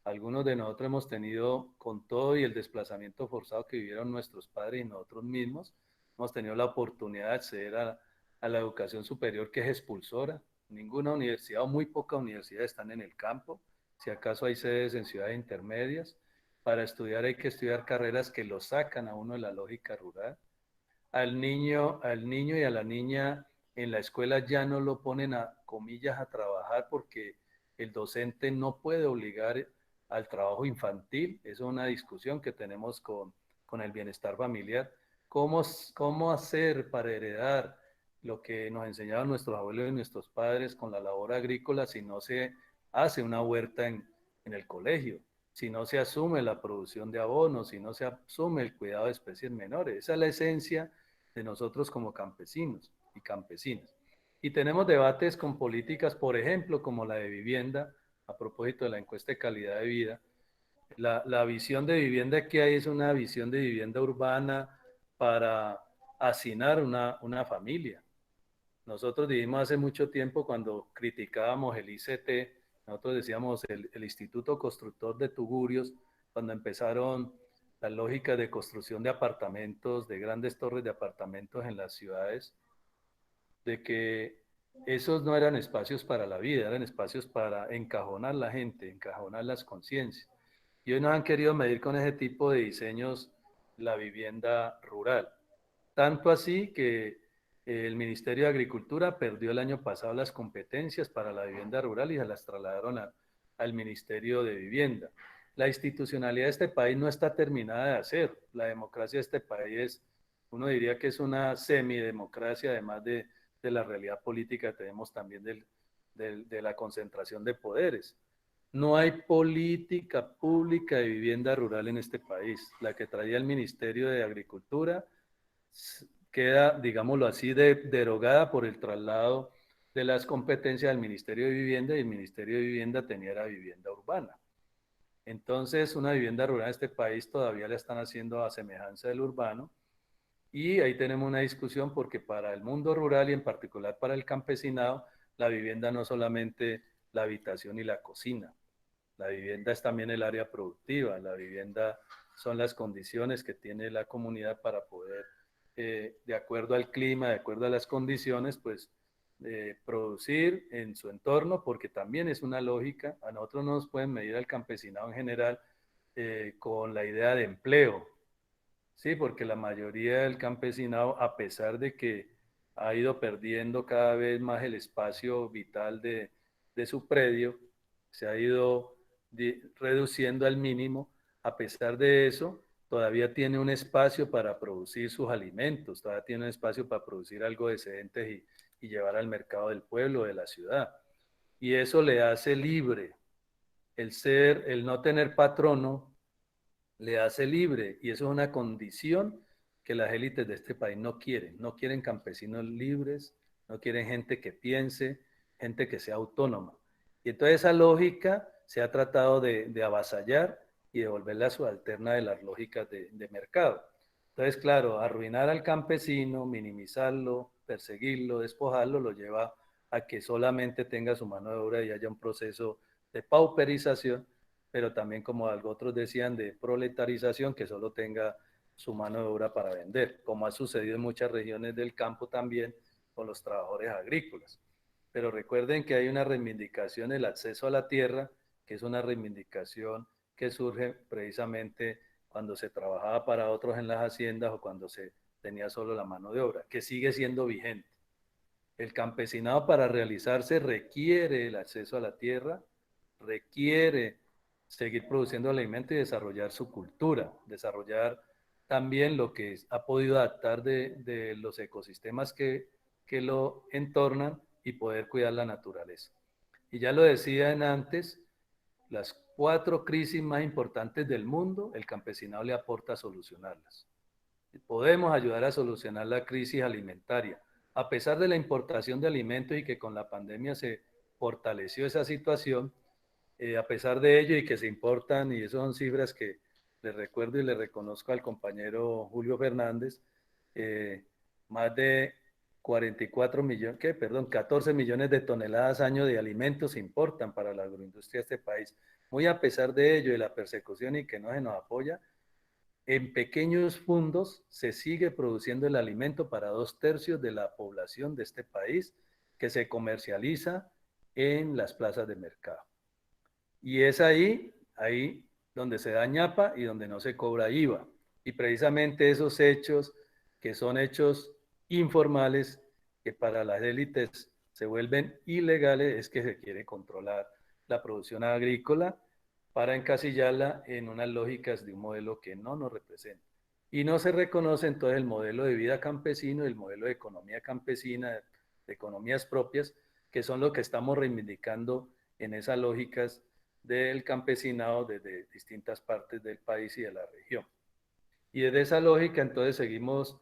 S4: Algunos de nosotros hemos tenido, con todo y el desplazamiento forzado que vivieron nuestros padres y nosotros mismos, hemos tenido la oportunidad de acceder a la educación superior, que es expulsora. Ninguna universidad o muy pocas universidades están en el campo. Si acaso hay sedes en ciudades intermedias. Para estudiar hay que estudiar carreras que lo sacan a uno de la lógica rural. Al niño y a la niña en la escuela ya no lo ponen a comillas a trabajar, porque el docente no puede obligar al trabajo infantil. Esa es una discusión que tenemos con el bienestar familiar. ¿Cómo hacer para heredar lo que nos enseñaban nuestros abuelos y nuestros padres con la labor agrícola si no se hace una huerta en el colegio? Si no se asume la producción de abonos, si no se asume el cuidado de especies menores. Esa es la esencia de nosotros como campesinos y campesinas. Y tenemos debates con políticas, por ejemplo, como la de vivienda, a propósito de la encuesta de calidad de vida. La visión de vivienda que hay es una visión de vivienda urbana para hacinar una familia. Nosotros dijimos hace mucho tiempo, cuando criticábamos el ICT, nosotros decíamos el Instituto Constructor de Tugurios, cuando empezaron las lógicas de construcción de apartamentos, de grandes torres de apartamentos en las ciudades, de que esos no eran espacios para la vida, eran espacios para encajonar la gente, encajonar las conciencias. Y hoy nos han querido medir con ese tipo de diseños la vivienda rural. Tanto así que el Ministerio de Agricultura perdió el año pasado las competencias para la vivienda rural y se las trasladaron al Ministerio de Vivienda. La institucionalidad de este país no está terminada de hacer. La democracia de este país uno diría que es una semidemocracia, además de la realidad política que tenemos también de la concentración de poderes. No hay política pública de vivienda rural en este país. La que traía el Ministerio de Agricultura queda, digámoslo así, derogada por el traslado de las competencias del Ministerio de Vivienda, y el Ministerio de Vivienda tenía la vivienda urbana. Entonces, una vivienda rural en este país todavía la están haciendo a semejanza del urbano, y ahí tenemos una discusión, porque para el mundo rural y en particular para el campesinado, la vivienda no es solamente la habitación y la cocina. La vivienda es también el área productiva. La vivienda son las condiciones que tiene la comunidad para poder, de acuerdo al clima, de acuerdo a las condiciones, pues producir en su entorno, porque también es una lógica. A nosotros no nos pueden medir al campesinado en general con la idea de empleo, ¿sí? Porque la mayoría del campesinado, a pesar de que ha ido perdiendo cada vez más el espacio vital de su predio, se ha ido reduciendo al mínimo. A pesar de eso, todavía tiene un espacio para producir sus alimentos, todavía tiene un espacio para producir algo excedente y llevar al mercado del pueblo, de la ciudad. Y eso le hace libre. El no tener patrono le hace libre, y eso es una condición que las élites de este país no quieren. No quieren campesinos libres, no quieren gente que piense, gente que sea autónoma. Y entonces esa lógica se ha tratado de avasallar y de volverla subalterna de las lógicas de mercado. Entonces, claro, arruinar al campesino, minimizarlo, perseguirlo, despojarlo, lo lleva a que solamente tenga su mano de obra y haya un proceso de pauperización, pero también, como algo otros decían, de proletarización, que solo tenga su mano de obra para vender, como ha sucedido en muchas regiones del campo también con los trabajadores agrícolas. Pero recuerden que hay una reivindicación del acceso a la tierra, que es una reivindicación que surge precisamente cuando se trabajaba para otros en las haciendas o cuando se tenía solo la mano de obra, que sigue siendo vigente. El campesinado, para realizarse, requiere el acceso a la tierra, requiere seguir produciendo alimento y desarrollar su cultura, desarrollar también lo que ha podido adaptar de los ecosistemas que lo entornan, y poder cuidar la naturaleza. Y ya lo decían antes, las 4 crisis más importantes del mundo, el campesinado le aporta a solucionarlas. Podemos ayudar a solucionar la crisis alimentaria. A pesar de la importación de alimentos y que con la pandemia se fortaleció esa situación, a pesar de ello y que se importan, y esas son cifras que le recuerdo y le reconozco al compañero Julio Fernández, más de 14 millones de toneladas año de alimentos se importan para la agroindustria de este país. Muy a pesar de ello, de la persecución y que no se nos apoya, en pequeños fundos se sigue produciendo el alimento para 2/3 de la población de este país, que se comercializa en las plazas de mercado. Y es ahí donde se da ñapa y donde no se cobra IVA. Y precisamente esos hechos, que son hechos informales, que para las élites se vuelven ilegales, es que se quiere controlar la producción agrícola para encasillarla en unas lógicas de un modelo que no nos representa. Y no se reconoce entonces el modelo de vida campesino, el modelo de economía campesina, de economías propias, que son lo que estamos reivindicando en esas lógicas del campesinado desde distintas partes del país y de la región. Y desde esa lógica entonces seguimos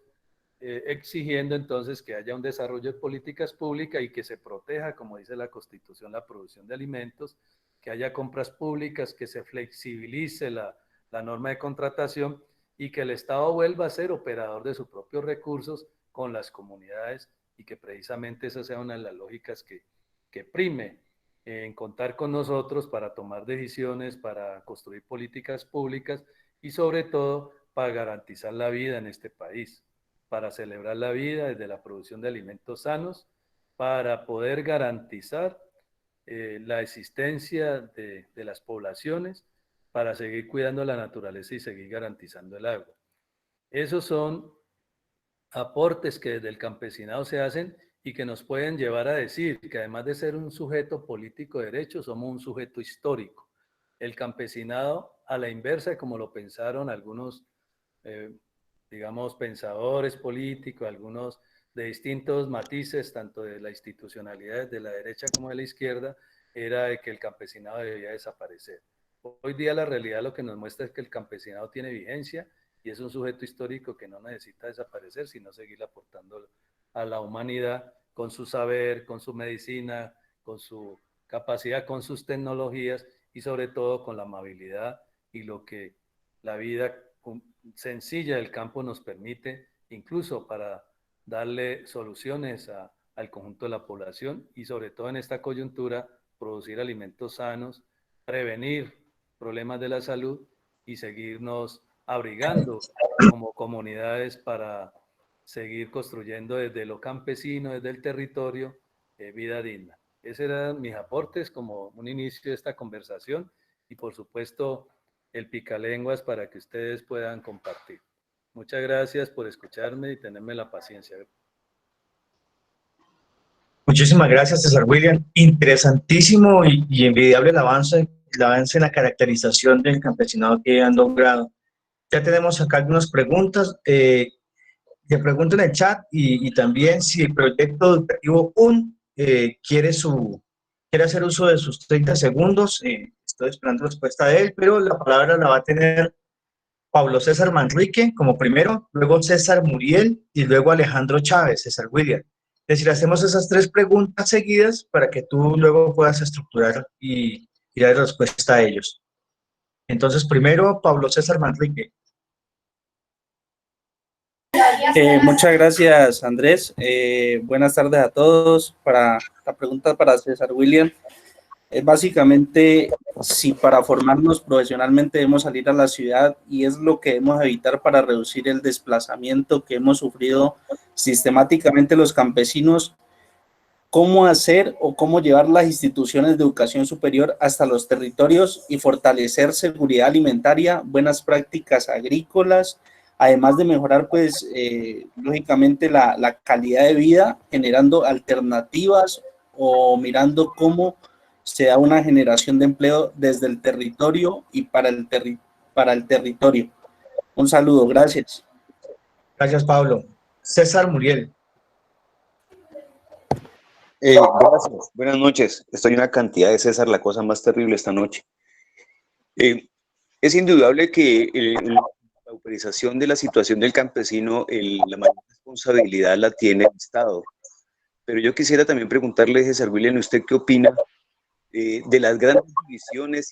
S4: exigiendo entonces que haya un desarrollo de políticas públicas y que se proteja, como dice la Constitución, la producción de alimentos, que haya compras públicas, que se flexibilice la norma de contratación y que el Estado vuelva a ser operador de sus propios recursos con las comunidades y que precisamente esa sea una de las lógicas que prime en contar con nosotros para tomar decisiones, para construir políticas públicas y sobre todo para garantizar la vida en este país, para celebrar la vida desde la producción de alimentos sanos, para poder garantizar la existencia de las poblaciones, para seguir cuidando la naturaleza y seguir garantizando el agua. Esos son aportes que desde el campesinado se hacen y que nos pueden llevar a decir que además de ser un sujeto político de derecho, somos un sujeto histórico. El campesinado, a la inversa, como lo pensaron algunos, digamos, pensadores políticos, algunos de distintos matices, tanto de la institucionalidad de la derecha como de la izquierda, era de que el campesinado debía desaparecer. Hoy día la realidad lo que nos muestra es que el campesinado tiene vigencia y es un sujeto histórico que no necesita desaparecer, sino seguir aportando a la humanidad con su saber, con su medicina, con su capacidad, con sus tecnologías y sobre todo con la amabilidad y lo que la vida sencilla del campo nos permite, incluso para darle soluciones al conjunto de la población y sobre todo en esta coyuntura, producir alimentos sanos, prevenir problemas de la salud y seguirnos abrigando como comunidades para seguir construyendo desde lo campesino, desde el territorio, vida digna. Esos eran mis aportes como un inicio de esta conversación y por supuesto el picalenguas para que ustedes puedan compartir. Muchas gracias por escucharme y tenerme la paciencia.
S1: Muchísimas gracias, César William. Interesantísimo y envidiable el avance en la caracterización del campesinado que han logrado. Ya tenemos acá algunas preguntas. Te pregunto en el chat y también si el proyecto educativo UN quiere hacer uso de sus 30 segundos. Estoy esperando respuesta de él, pero la palabra la va a tener Pablo César Manrique como primero, luego César Muriel y luego Alejandro Chávez, César William. Es decir, hacemos esas 3 preguntas seguidas para que tú luego puedas estructurar y dar respuesta a ellos. Entonces, primero, Pablo César Manrique.
S5: Muchas gracias, Andrés. Buenas tardes a todos. Para la pregunta para César William, es básicamente si para formarnos profesionalmente debemos salir a la ciudad y es lo que debemos evitar para reducir el desplazamiento que hemos sufrido sistemáticamente los campesinos. ¿Cómo hacer o cómo llevar las instituciones de educación superior hasta los territorios y fortalecer seguridad alimentaria, buenas prácticas agrícolas, además de mejorar, pues, lógicamente la calidad de vida, generando alternativas o mirando cómo se da una generación de empleo desde el territorio y para el territorio? Un saludo, gracias.
S1: Gracias, Pablo. César Muriel.
S6: Gracias, buenas noches. Estoy en una cantidad de César, la cosa más terrible esta noche. Es indudable que la pauperización de la situación del campesino, la mayor responsabilidad la tiene el Estado. Pero yo quisiera también preguntarle, César William, ¿usted qué opina de las grandes divisiones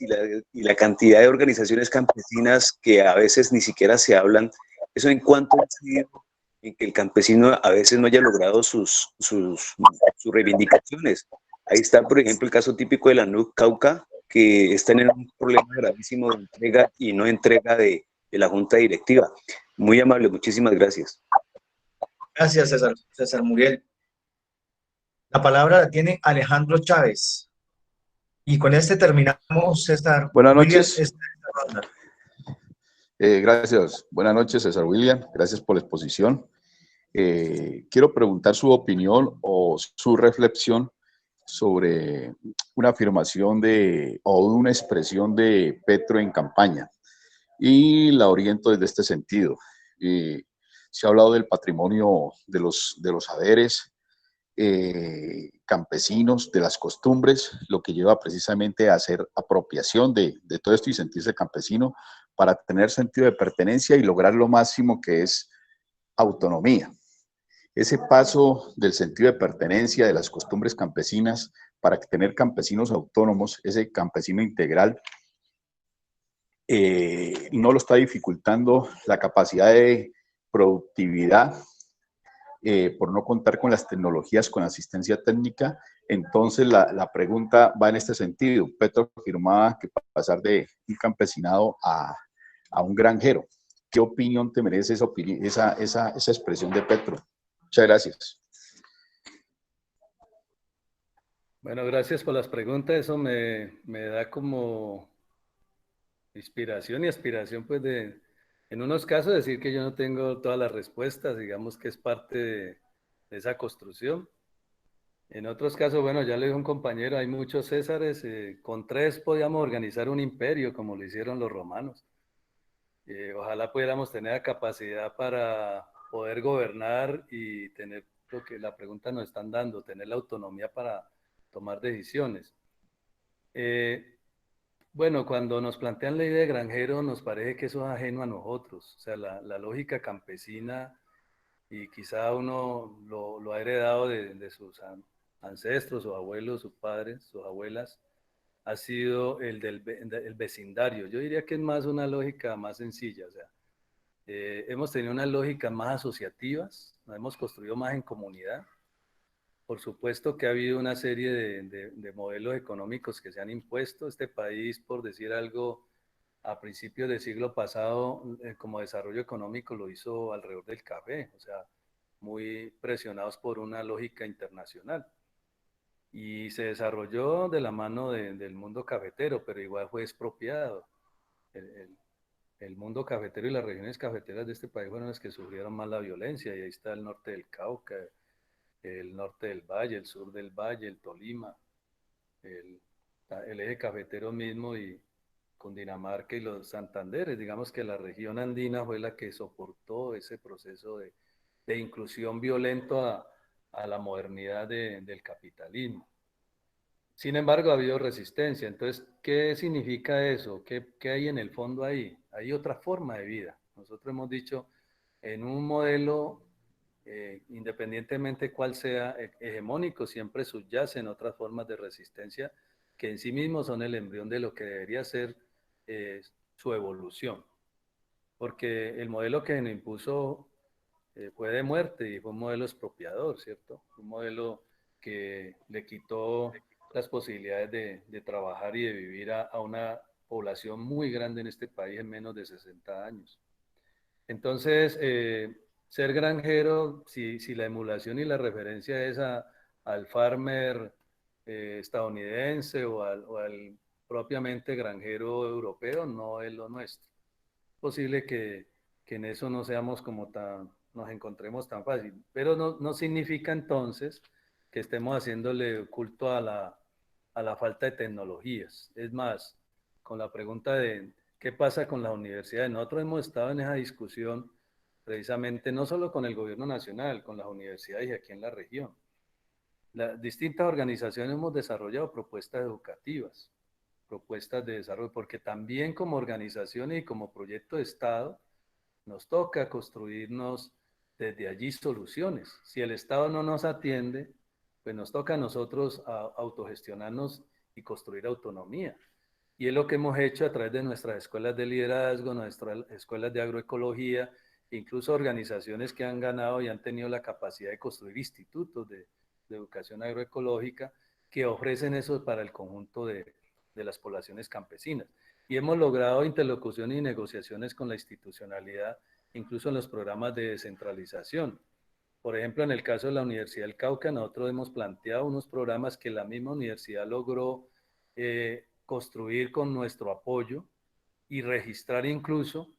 S6: y la cantidad de organizaciones campesinas que a veces ni siquiera se hablan? Eso en cuanto a en que el campesino a veces no haya logrado sus reivindicaciones. Ahí está, por ejemplo, el caso típico de la NUC Cauca, que están en un problema gravísimo de entrega y no entrega de la junta directiva. Muy amable, muchísimas gracias.
S1: Gracias, César Muriel. La palabra la tiene Alejandro Chávez. Y con este terminamos, César.
S7: Buenas
S1: William,
S7: noches.
S1: esta ronda.
S7: Gracias. Buenas noches, César William. Gracias por la exposición. Quiero preguntar su opinión o su reflexión sobre una afirmación o una expresión de Petro en campaña. Y la oriento desde este sentido. Se ha hablado del patrimonio de los saberes campesinos, de las costumbres, lo que lleva precisamente a hacer apropiación de todo esto y sentirse campesino para tener sentido de pertenencia y lograr lo máximo que es autonomía. Ese paso del sentido de pertenencia de las costumbres campesinas para tener campesinos autónomos, ese campesino integral, no lo está dificultando la capacidad de productividad por no contar con las tecnologías, con asistencia técnica. Entonces la pregunta va en este sentido. Petro afirmaba que para pasar de un campesinado a un granjero. ¿Qué opinión te merece esa expresión de Petro? Muchas gracias.
S4: Bueno, gracias por las preguntas. Eso me da como inspiración y aspiración, pues, en unos casos decir que yo no tengo todas las respuestas, digamos que es parte de esa construcción. En otros casos, bueno, ya le dijo un compañero, hay muchos Césares, con 3 podíamos organizar un imperio como lo hicieron los romanos. Ojalá pudiéramos tener la capacidad para poder gobernar y tener lo que la pregunta nos están dando, tener la autonomía para tomar decisiones. Bueno, cuando nos plantean la idea de granjero, nos parece que eso es ajeno a nosotros. O sea, la lógica campesina, y quizá uno lo ha heredado de sus ancestros, sus abuelos, sus padres, sus abuelas, ha sido el del vecindario. Yo diría que es más una lógica más sencilla. O sea, hemos tenido unas lógicas más asociativas, nos hemos construido más en comunidad. Por supuesto que ha habido una serie de modelos económicos que se han impuesto. Este país, por decir algo, a principios del siglo pasado, como desarrollo económico lo hizo alrededor del café, o sea, muy presionados por una lógica internacional. Y se desarrolló de la mano del mundo cafetero, pero igual fue expropiado. El mundo cafetero y las regiones cafeteras de este país fueron las que sufrieron más la violencia, y ahí está el norte del Cauca, el norte del Valle, el sur del Valle, el Tolima, el eje cafetero mismo y Cundinamarca y los Santanderes. Digamos que la región andina fue la que soportó ese proceso de inclusión violento a la modernidad del capitalismo. Sin embargo, ha habido resistencia. Entonces, ¿qué significa eso? ¿Qué hay en el fondo ahí? Hay otra forma de vida. Nosotros hemos dicho, en un modelo independientemente cuál sea hegemónico, siempre subyacen otras formas de resistencia que en sí mismos son el embrión de lo que debería ser su evolución. Porque el modelo que nos impuso fue de muerte y fue un modelo expropiador, ¿cierto? Un modelo que le quitó las posibilidades de trabajar y de vivir a una población muy grande en este país en menos de 60 años. Entonces, ser granjero, si la emulación y la referencia es al farmer estadounidense o al propiamente granjero europeo, no es lo nuestro. Es posible que en eso no seamos nos encontremos tan fácil, pero no significa entonces que estemos haciéndole culto a la falta de tecnologías. Es más, con la pregunta de qué pasa con las universidades, nosotros hemos estado en esa discusión precisamente no solo con el gobierno nacional, con las universidades y aquí en la región. Las distintas organizaciones hemos desarrollado propuestas educativas, propuestas de desarrollo, porque también como organizaciones y como proyecto de Estado nos toca construirnos desde allí soluciones. Si el Estado no nos atiende, pues nos toca a nosotros autogestionarnos y construir autonomía. Y es lo que hemos hecho a través de nuestras escuelas de liderazgo, nuestras escuelas de agroecología incluso organizaciones que han ganado y han tenido la capacidad de construir institutos de educación agroecológica que ofrecen eso para el conjunto de las poblaciones campesinas. Y hemos logrado interlocución y negociaciones con la institucionalidad, incluso en los programas de descentralización. Por ejemplo, en el caso de la Universidad del Cauca, nosotros hemos planteado unos programas que la misma universidad logró construir con nuestro apoyo y registrar incluso.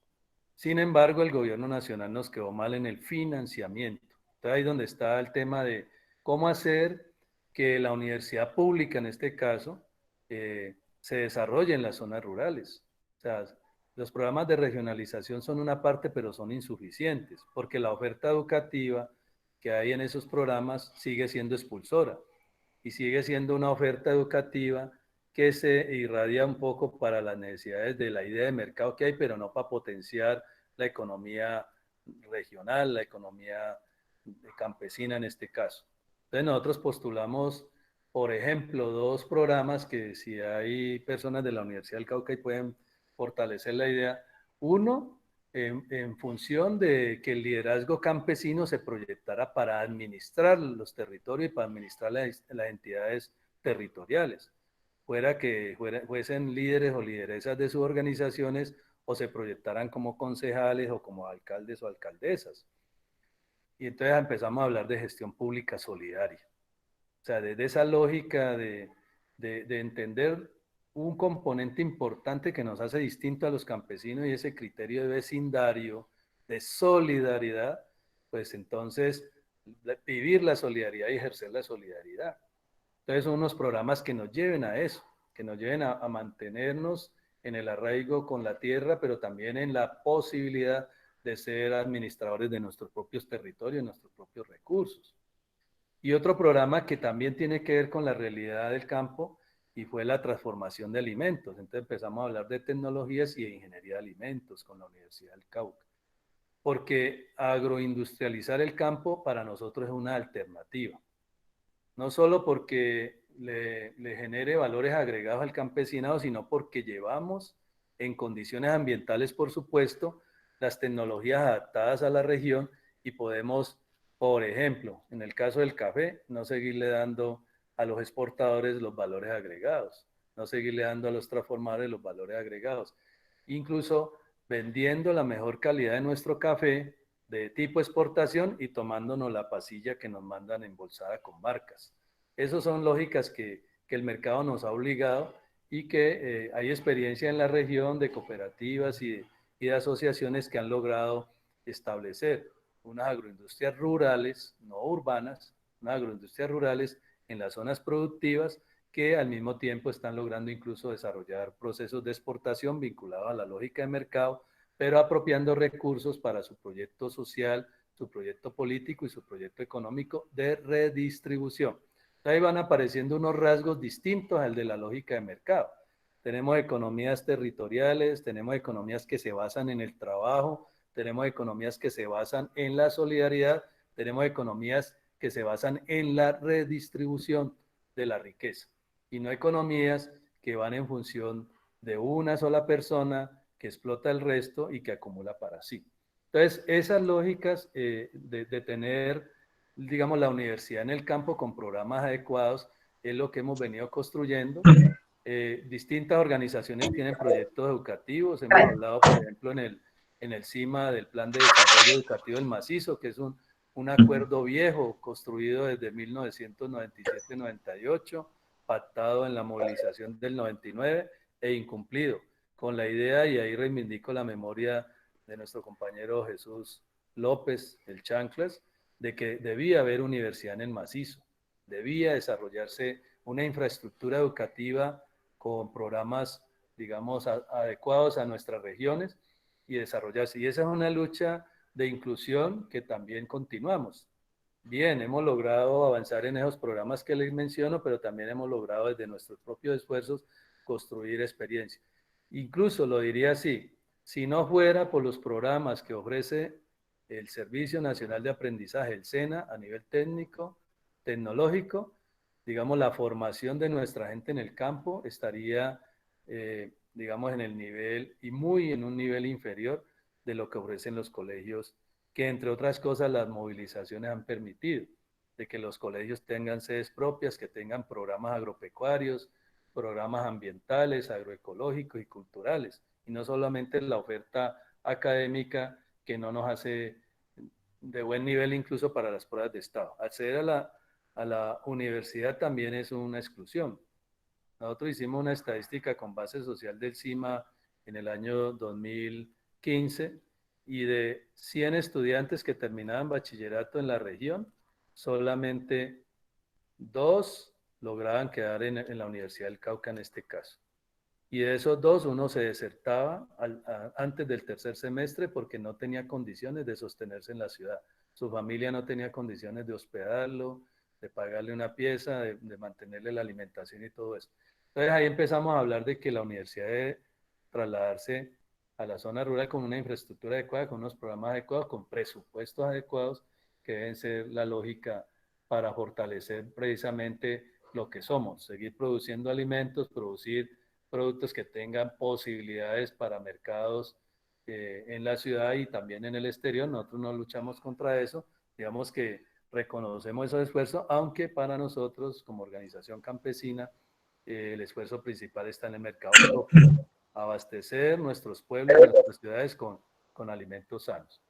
S4: Sin embargo, el gobierno nacional nos quedó mal en el financiamiento. Entonces, ahí es donde está el tema de cómo hacer que la universidad pública, en este caso, se desarrolle en las zonas rurales. O sea, los programas de regionalización son una parte, pero son insuficientes, porque la oferta educativa que hay en esos programas sigue siendo expulsora y sigue siendo una oferta educativa que se irradia un poco para las necesidades de la idea de mercado que hay, pero no para potenciar la economía regional, la economía campesina en este caso. Entonces nosotros postulamos, por ejemplo, dos programas que si hay personas de la Universidad del Cauca y pueden fortalecer la idea. Uno, en función de que el liderazgo campesino se proyectara para administrar los territorios y para administrar las entidades territoriales, fuera que fuesen líderes o lideresas de sus organizaciones o se proyectaran como concejales o como alcaldes o alcaldesas. Y entonces empezamos a hablar de gestión pública solidaria. O sea, desde esa lógica de entender un componente importante que nos hace distinto a los campesinos y ese criterio de vecindario, de solidaridad, pues entonces vivir la solidaridad y ejercer la solidaridad. Entonces son unos programas que nos lleven a eso, que nos lleven a mantenernos en el arraigo con la tierra, pero también en la posibilidad de ser administradores de nuestros propios territorios, nuestros propios recursos. Y otro programa que también tiene que ver con la realidad del campo y fue la transformación de alimentos. Entonces empezamos a hablar de tecnologías y de ingeniería de alimentos con la Universidad del Cauca. Porque agroindustrializar el campo para nosotros es una alternativa. No solo porque le genere valores agregados al campesinado, sino porque llevamos en condiciones ambientales, por supuesto, las tecnologías adaptadas a la región y podemos, por ejemplo, en el caso del café, no seguirle dando a los exportadores los valores agregados, no seguirle dando a los transformadores los valores agregados. Incluso vendiendo la mejor calidad de nuestro café de tipo exportación y tomándonos la pasilla que nos mandan embolsada con marcas. Esas son lógicas que el mercado nos ha obligado y que hay experiencia en la región de cooperativas y de asociaciones que han logrado establecer unas agroindustrias rurales, no urbanas, unas agroindustrias rurales en las zonas productivas que al mismo tiempo están logrando incluso desarrollar procesos de exportación vinculados a la lógica de mercado, pero apropiando recursos para su proyecto social, su proyecto político y su proyecto económico de redistribución. Ahí van apareciendo unos rasgos distintos al de la lógica de mercado. Tenemos economías territoriales, tenemos economías que se basan en el trabajo, tenemos economías que se basan en la solidaridad, tenemos economías que se basan en la redistribución de la riqueza y no economías que van en función de una sola persona que explota el resto y que acumula para sí. Entonces, esas lógicas de tener, digamos, la universidad en el campo con programas adecuados es lo que hemos venido construyendo. Distintas organizaciones tienen proyectos educativos. Hemos hablado, por ejemplo, en el CIMA del Plan de Desarrollo Educativo del Macizo, que es un acuerdo viejo construido desde 1997-98, pactado en la movilización del 99 e incumplido, con la idea, y ahí reivindico la memoria de nuestro compañero Jesús López, el Chanclas, de que debía haber universidad en el Macizo, debía desarrollarse una infraestructura educativa con programas, digamos, adecuados a nuestras regiones y desarrollarse. Y esa es una lucha de inclusión que también continuamos. Bien, hemos logrado avanzar en esos programas que les menciono, pero también hemos logrado desde nuestros propios esfuerzos construir experiencia. Incluso lo diría así, si no fuera por los programas que ofrece el Servicio Nacional de Aprendizaje, el SENA, a nivel técnico, tecnológico, digamos, la formación de nuestra gente en el campo estaría, digamos, en el nivel y muy en un nivel inferior de lo que ofrecen los colegios que entre otras cosas las movilizaciones han permitido, de que los colegios tengan sedes propias, que tengan programas agropecuarios, programas ambientales, agroecológicos y culturales, y no solamente la oferta académica que no nos hace de buen nivel incluso para las pruebas de estado. Acceder a la universidad también es una exclusión. Nosotros hicimos una estadística con base social del CIMA en el año 2015 y de 100 estudiantes que terminaban bachillerato en la región, solamente 2 lograban quedar en la Universidad del Cauca en este caso. Y de esos 2, uno se desertaba antes del tercer semestre porque no tenía condiciones de sostenerse en la ciudad. Su familia no tenía condiciones de hospedarlo, de pagarle una pieza, de mantenerle la alimentación y todo eso. Entonces ahí empezamos a hablar de que la universidad debe trasladarse a la zona rural con una infraestructura adecuada, con unos programas adecuados, con presupuestos adecuados, que deben ser la lógica para fortalecer precisamente lo que somos, seguir produciendo alimentos, producir productos que tengan posibilidades para mercados en la ciudad y también en el exterior. Nosotros no luchamos contra eso, digamos que reconocemos esos esfuerzos, aunque para nosotros como organización campesina el esfuerzo principal está en el mercado propio, abastecer nuestros pueblos, nuestras ciudades con alimentos sanos.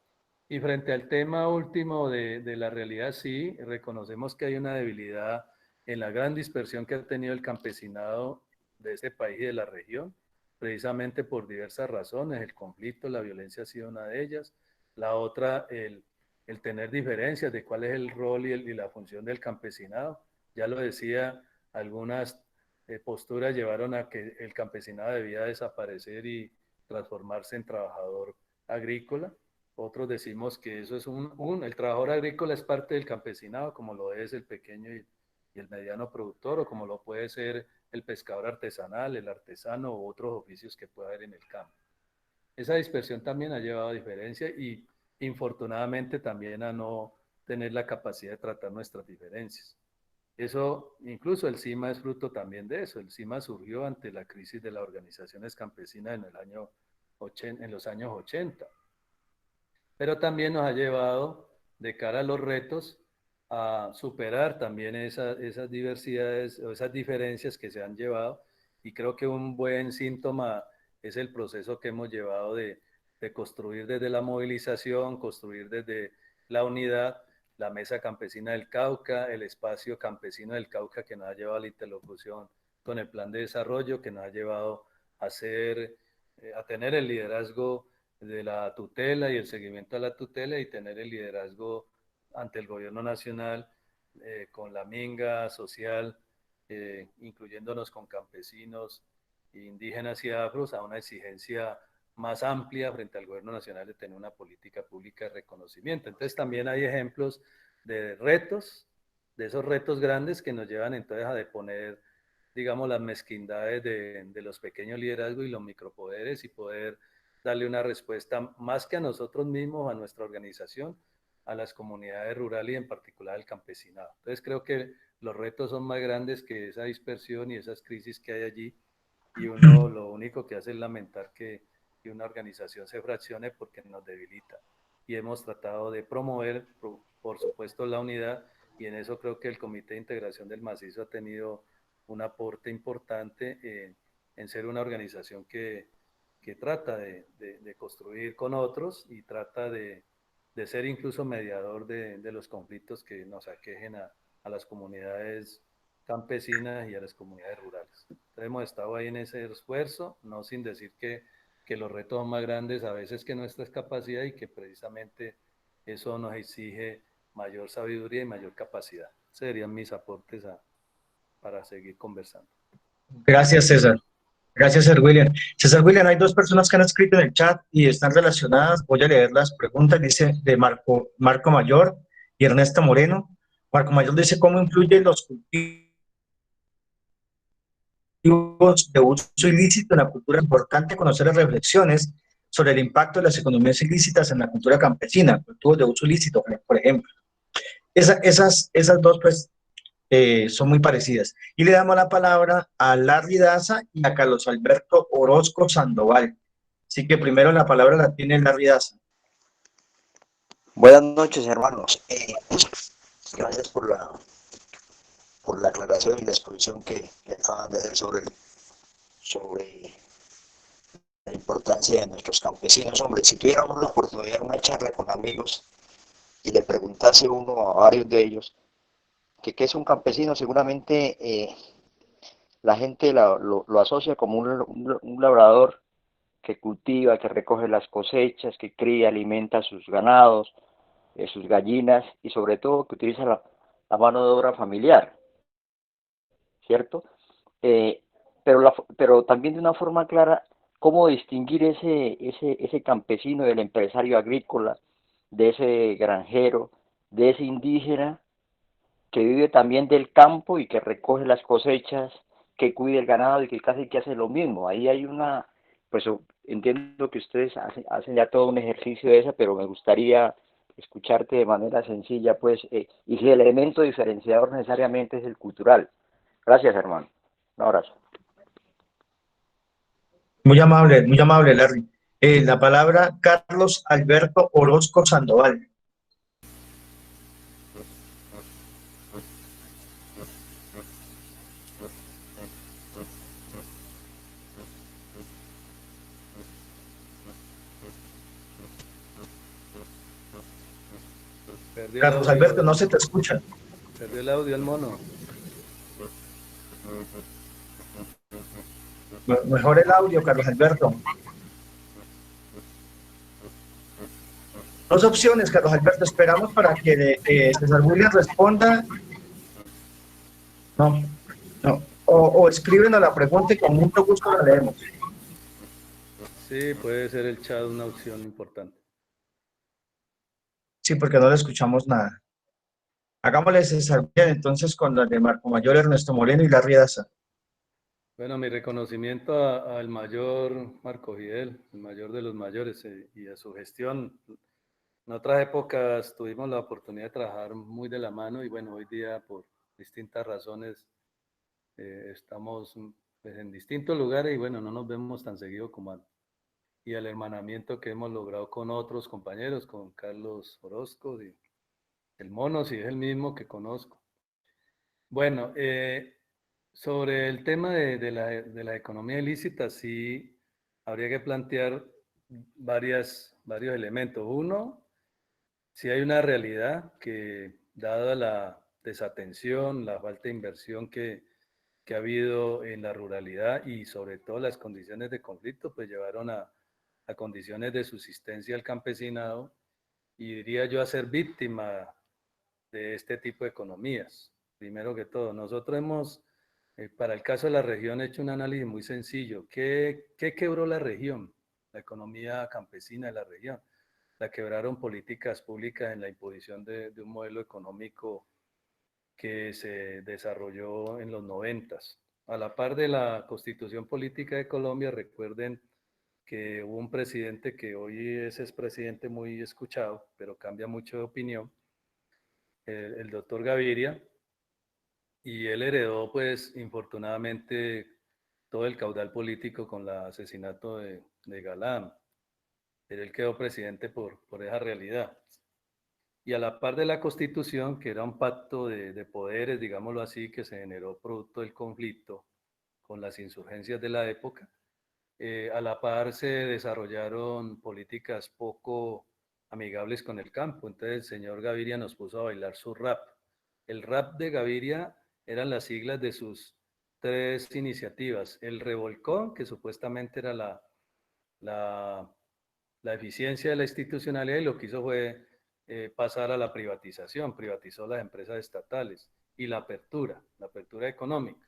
S4: Y frente al tema último de la realidad, sí, reconocemos que hay una debilidad en la gran dispersión que ha tenido el campesinado de este país y de la región, precisamente por diversas razones. El conflicto, la violencia ha sido una de ellas. La otra, el tener diferencias de cuál es el rol y la función del campesinado. Ya lo decía, algunas posturas llevaron a que el campesinado debía desaparecer y transformarse en trabajador agrícola. Otros decimos que eso es el trabajador agrícola es parte del campesinado, como lo es el pequeño y el mediano productor, o como lo puede ser el pescador artesanal, el artesano u otros oficios que pueda haber en el campo. Esa dispersión también ha llevado a diferencia y infortunadamente también a no tener la capacidad de tratar nuestras diferencias. Eso, incluso el CIMA es fruto también de eso. El CIMA surgió ante la crisis de las organizaciones campesinas en los años 80. Pero también nos ha llevado de cara a los retos a superar también esas diversidades o esas diferencias que se han llevado, y creo que un buen síntoma es el proceso que hemos llevado de construir desde la movilización, construir desde la unidad, la Mesa Campesina del Cauca, el espacio campesino del Cauca que nos ha llevado a la interlocución con el plan de desarrollo, que nos ha llevado a tener el liderazgo de la tutela y el seguimiento a la tutela y tener el liderazgo ante el gobierno nacional con la minga social, incluyéndonos con campesinos, indígenas y afros, a una exigencia más amplia frente al gobierno nacional de tener una política pública de reconocimiento. Entonces también hay ejemplos de retos, de esos retos grandes que nos llevan entonces a deponer, digamos, las mezquindades de los pequeños liderazgos y los micropoderes y poder darle una respuesta más que a nosotros mismos, a nuestra organización, a las comunidades rurales y en particular al campesinado. Entonces creo que los retos son más grandes que esa dispersión y esas crisis que hay allí, y uno lo único que hace es lamentar que una organización se fraccione porque nos debilita. Y hemos tratado de promover, por supuesto, la unidad, y en eso creo que el Comité de Integración del Macizo ha tenido un aporte importante en ser una organización que trata de construir con otros y trata de ser incluso mediador de los conflictos que nos aquejen a las comunidades campesinas y a las comunidades rurales. Entonces hemos estado ahí en ese esfuerzo, no sin decir que los retos son más grandes a veces que nuestras capacidades y que precisamente eso nos exige mayor sabiduría y mayor capacidad. Esos serían mis aportes para seguir conversando.
S1: Gracias, César. Gracias, Sir William. César William, hay 2 personas que han escrito en el chat y están relacionadas. Voy a leer las preguntas. Dice de Marco Mayor y Ernesto Moreno. Marco Mayor dice, ¿cómo influyen los cultivos de uso ilícito en la cultura? Es importante conocer las reflexiones sobre el impacto de las economías ilícitas en la cultura campesina, cultivos de uso ilícito, por ejemplo. Esas 2, pues, son muy parecidas. Y le damos la palabra a Larry Daza y a Carlos Alberto Orozco Sandoval. Así que primero la palabra la tiene Larry Daza.
S8: Buenas noches, hermanos. Gracias por la aclaración y la exposición que acaban de hacer sobre la importancia de nuestros campesinos. Hombre, si tuviéramos la oportunidad de una charla con amigos y le preguntase uno a varios de ellos que qué es un campesino, seguramente la gente lo asocia como un labrador que cultiva, que recoge las cosechas, que cría, alimenta a sus ganados, sus gallinas y sobre todo que utiliza la mano de obra familiar, ¿cierto? Eh, pero también de una forma clara, cómo distinguir ese campesino del empresario agrícola, de ese granjero, de ese indígena que vive también del campo y que recoge las cosechas, que cuida el ganado y que casi que hace lo mismo. Ahí hay pues entiendo que ustedes hacen ya todo un ejercicio de eso, pero me gustaría escucharte de manera sencilla, pues, y si el elemento diferenciador necesariamente es el cultural. Gracias, hermano. Un abrazo.
S1: muy amable, Larry. La palabra Carlos Alberto Orozco Sandoval.
S4: Perdió el
S1: Carlos
S4: audio,
S1: Alberto, no se te escucha.
S4: perdió el audio el mono.
S1: Mejor el audio, Carlos Alberto. Dos opciones, Carlos Alberto. Esperamos para que César William responda. No, no. O escriben a la pregunta y con mucho gusto la leemos.
S4: Sí, puede ser el chat una opción importante.
S1: Sí, porque no le escuchamos nada. Hagámosle César William entonces con la de Marco Mayor, Ernesto Moreno y Larry Daza.
S4: Bueno, mi reconocimiento al mayor Marco Fidel, el mayor de los mayores, y a su gestión. En otras épocas tuvimos la oportunidad de trabajar muy de la mano y bueno, hoy día por distintas razones estamos pues, en distintos lugares y bueno, no nos vemos tan seguido como antes. Y el hermanamiento que hemos logrado con otros compañeros, con Carlos Orozco y el Mono, si es el mismo que conozco. Bueno, sobre el tema de la economía ilícita, sí habría que plantear varios elementos. Uno, si hay una realidad que, dada la desatención, la falta de inversión que ha habido en la ruralidad y sobre todo las condiciones de conflicto, pues llevaron a condiciones de subsistencia al campesinado y diría yo a ser víctima de este tipo de economías. Primero que todo, nosotros hemos, para el caso de la región, hecho un análisis muy sencillo. ¿Qué quebró la región? La economía campesina de la región. La quebraron políticas públicas en la imposición de un modelo económico que se desarrolló en los 90. A la par de la constitución política de Colombia, recuerden que hubo un presidente que hoy es expresidente muy escuchado, pero cambia mucho de opinión, el doctor Gaviria, y él heredó, pues, infortunadamente, todo el caudal político con el asesinato de Galán. Pero él quedó presidente por esa realidad. Y a la par de la Constitución, que era un pacto de poderes, digámoslo así, que se generó producto del conflicto con las insurgencias de la época, a la par se desarrollaron políticas poco amigables con el campo. Entonces el señor Gaviria nos puso a bailar su rap. El rap de Gaviria eran las siglas de sus tres iniciativas. El revolcón, que supuestamente era la, la eficiencia de la institucionalidad, y lo que hizo fue pasar a la privatización, privatizó las empresas estatales, y la apertura económica.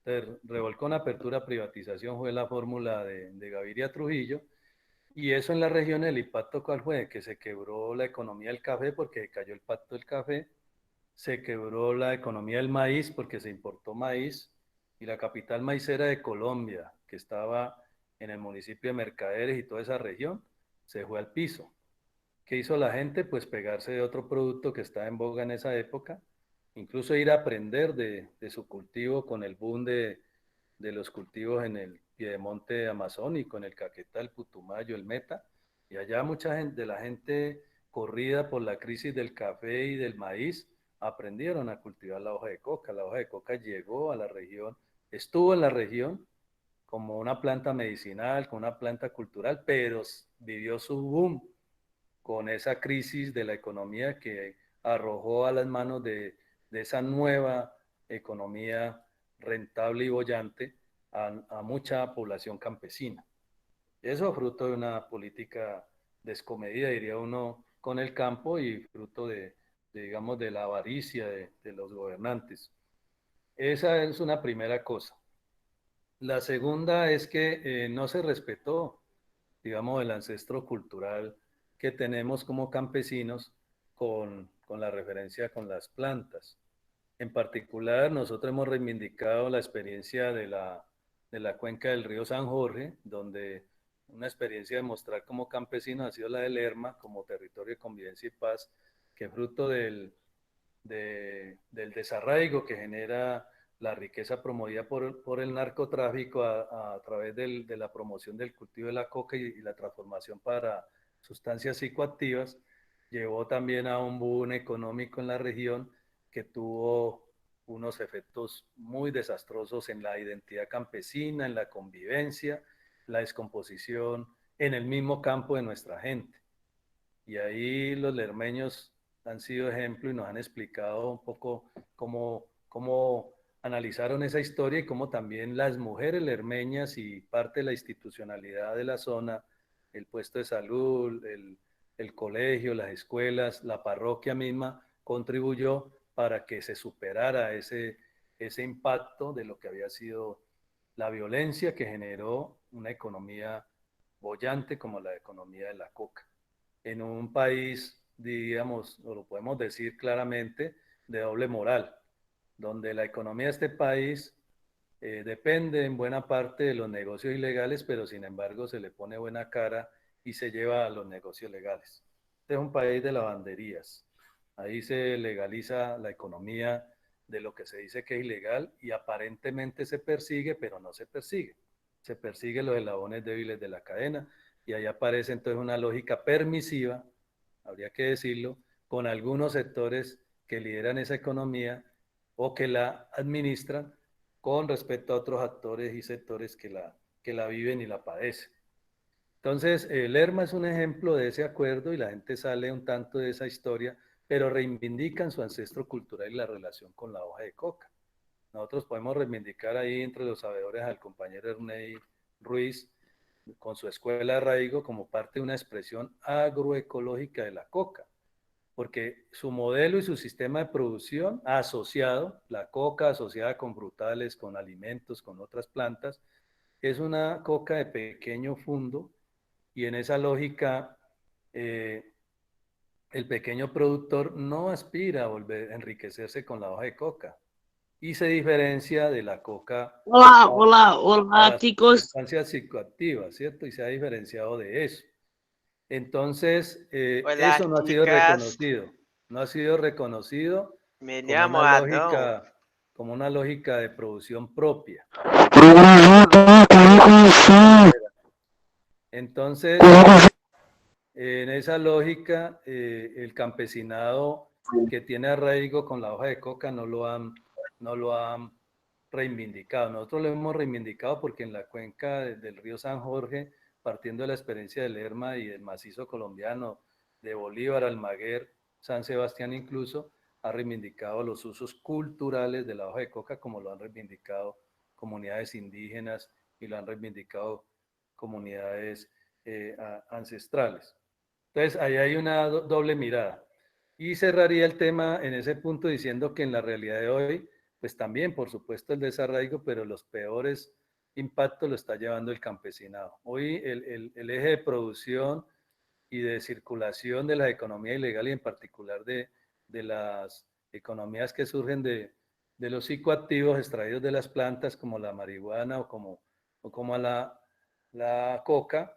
S4: Entonces, revolcón, apertura, privatización fue la fórmula de Gaviria Trujillo, y eso en la región, el impacto ¿cuál fue? Que se quebró la economía del café porque cayó el pacto del café, se quebró la economía del maíz porque se importó maíz, y la capital maicera de Colombia, que estaba en el municipio de Mercaderes y toda esa región, se fue al piso. ¿Qué hizo la gente? Pues pegarse de otro producto que estaba en boga en esa época, incluso ir a aprender de su cultivo con el boom de los cultivos en el piedemonte amazónico, en el Caquetá, el Putumayo, el Meta, y allá mucha gente, de la gente corrida por la crisis del café y del maíz, aprendieron a cultivar la hoja de coca. La hoja de coca llegó a la región, estuvo en la región como una planta medicinal, como una planta cultural, pero vivió su boom con esa crisis de la economía que arrojó a las manos de esa nueva economía rentable y boyante a mucha población campesina. Eso fruto de una política descomedida, diría uno, con el campo y fruto digamos, de la avaricia de los gobernantes. Esa es una primera cosa. La segunda es que no se respetó, digamos, el ancestro cultural que tenemos como campesinos con la referencia con las plantas. En particular, nosotros hemos reivindicado la experiencia de la cuenca del río San Jorge, donde una experiencia de mostrar como campesino ha sido la de Lerma, como territorio de convivencia y paz, que fruto del desarraigo que genera la riqueza promovida por el narcotráfico a través de la promoción del cultivo de la coca y la transformación para sustancias psicoactivas, llevó también a un boom económico en la región que tuvo unos efectos muy desastrosos en la identidad campesina, en la convivencia, la descomposición en el mismo campo de nuestra gente. Y ahí los lermeños han sido ejemplo y nos han explicado un poco cómo analizaron esa historia y cómo también las mujeres lermeñas y parte de la institucionalidad de la zona, el puesto de salud, el colegio, las escuelas, la parroquia misma, contribuyó para que se superara ese impacto de lo que había sido la violencia que generó una economía boyante como la economía de la coca en un país, digamos, o lo podemos decir claramente, de doble moral, donde la economía de este país depende en buena parte de los negocios ilegales, pero sin embargo se le pone buena cara y se lleva a los negocios legales. Este es un país de lavanderías. Ahí se legaliza la economía de lo que se dice que es ilegal y aparentemente se persigue, pero no se persigue. Se persigue los eslabones débiles de la cadena y ahí aparece entonces una lógica permisiva, habría que decirlo, con algunos sectores que lideran esa economía o que la administran con respecto a otros actores y sectores que la viven y la padecen. Entonces, el Lerma es un ejemplo de ese acuerdo y la gente sale un tanto de esa historia, pero reivindican su ancestro cultural y la relación con la hoja de coca. Nosotros podemos reivindicar ahí entre los sabedores al compañero Ernei Ruiz con su escuela de arraigo como parte de una expresión agroecológica de la coca, porque su modelo y su sistema de producción asociado, la coca asociada con frutales, con alimentos, con otras plantas, es una coca de pequeño fundo y en esa lógica el pequeño productor no aspira a volver a enriquecerse con la hoja de coca y se diferencia de la coca
S9: Hola, chicos.
S4: sustancias psicoactivas, ¿cierto? Y se ha diferenciado de eso. Entonces,
S9: Hola,
S4: eso no ha sido
S9: chicas.
S4: reconocido. No ha sido reconocido
S9: Me
S4: como
S9: llamo
S4: una
S9: Adão.
S4: lógica, como una lógica de producción propia. Entonces, en esa lógica, el campesinado que tiene arraigo con la hoja de coca no lo han reivindicado. Nosotros lo hemos reivindicado porque en la cuenca del río San Jorge, partiendo de la experiencia del Lerma y del macizo colombiano, de Bolívar, Almaguer, San Sebastián incluso, ha reivindicado los usos culturales de la hoja de coca como lo han reivindicado comunidades indígenas y lo han reivindicado comunidades ancestrales. Entonces, ahí hay una doble mirada. Y cerraría el tema en ese punto diciendo que en la realidad de hoy, pues también, por supuesto, el desarraigo, pero los peores impactos lo está llevando el campesinado. Hoy el eje de producción y de circulación de la economía ilegal y en particular de las economías que surgen de los psicoactivos extraídos de las plantas como la marihuana o como la coca,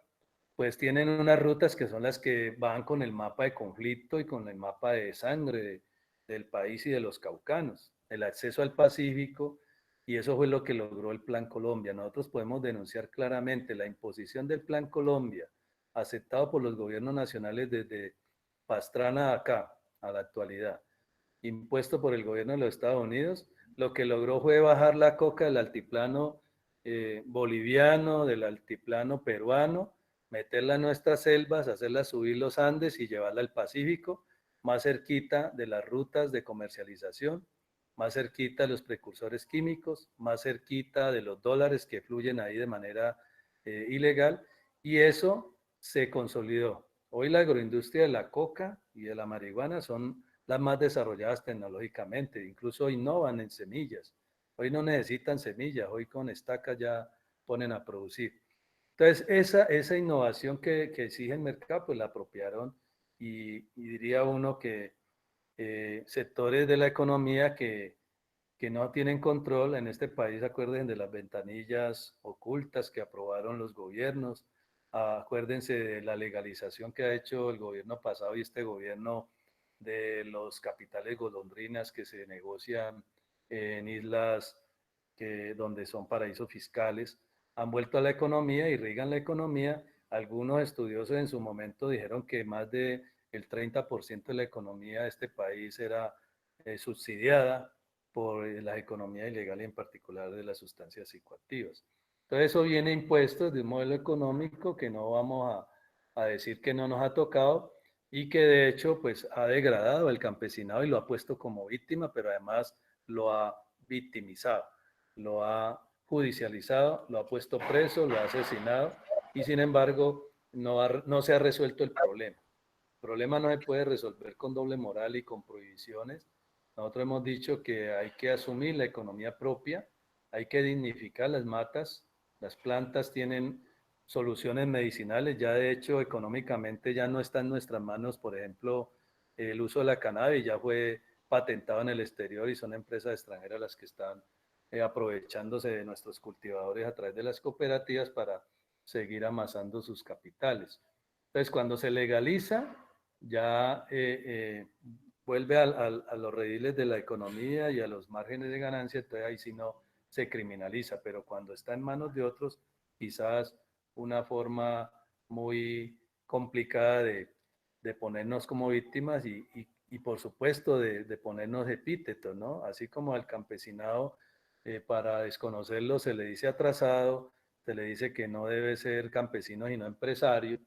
S4: pues tienen unas rutas que son las que van con el mapa de conflicto y con el mapa de sangre del país y de los caucanos, el acceso al Pacífico, y eso fue lo que logró el Plan Colombia. Nosotros podemos denunciar claramente la imposición del Plan Colombia, aceptado por los gobiernos nacionales desde Pastrana acá, a la actualidad, impuesto por el gobierno de los Estados Unidos, lo que logró fue bajar la coca del altiplano boliviano, del altiplano peruano, meterla en nuestras selvas, hacerla subir los Andes y llevarla al Pacífico, más cerquita de las rutas de comercialización, más cerquita de los precursores químicos, más cerquita de los dólares que fluyen ahí de manera ilegal, y eso se consolidó. Hoy la agroindustria de la coca y de la marihuana son las más desarrolladas tecnológicamente, incluso innovan en semillas. Hoy no necesitan semillas, hoy con estacas ya ponen a producir. Entonces, esa innovación que exige el mercado, pues la apropiaron y diría uno que sectores de la economía que no tienen control en este país, acuérdense de las ventanillas ocultas que aprobaron los gobiernos, acuérdense de la legalización que ha hecho el gobierno pasado y este gobierno de los capitales golondrinas que se negocian en islas donde son paraísos fiscales, han vuelto a la economía, irrigan la economía. Algunos estudiosos en su momento dijeron que más del 30% de la economía de este país era subsidiada por la economía ilegal y en particular de las sustancias psicoactivas. Entonces eso viene impuesto de un modelo económico que no vamos a decir que no nos ha tocado y que de hecho pues ha degradado el campesinado y lo ha puesto como víctima, pero además lo ha victimizado, lo ha judicializado, lo ha puesto preso, lo ha asesinado y sin embargo no se ha resuelto el problema. El problema no se puede resolver con doble moral y con prohibiciones. Nosotros hemos dicho que hay que asumir la economía propia, hay que dignificar las matas, las plantas tienen soluciones medicinales, ya de hecho económicamente ya no está en nuestras manos, por ejemplo, el uso de la cannabis ya fue patentado en el exterior y son empresas extranjeras las que están aprovechándose de nuestros cultivadores a través de las cooperativas para seguir amasando sus capitales. Entonces, cuando se legaliza, ya vuelve a los rediles de la economía y a los márgenes de ganancia, entonces ahí sí no se criminaliza, pero cuando está en manos de otros, quizás una forma muy complicada de ponernos como víctimas y por supuesto de ponernos epítetos, ¿no? Así como al campesinado, para desconocerlo se le dice atrasado, se le dice que no debe ser campesino sino empresario.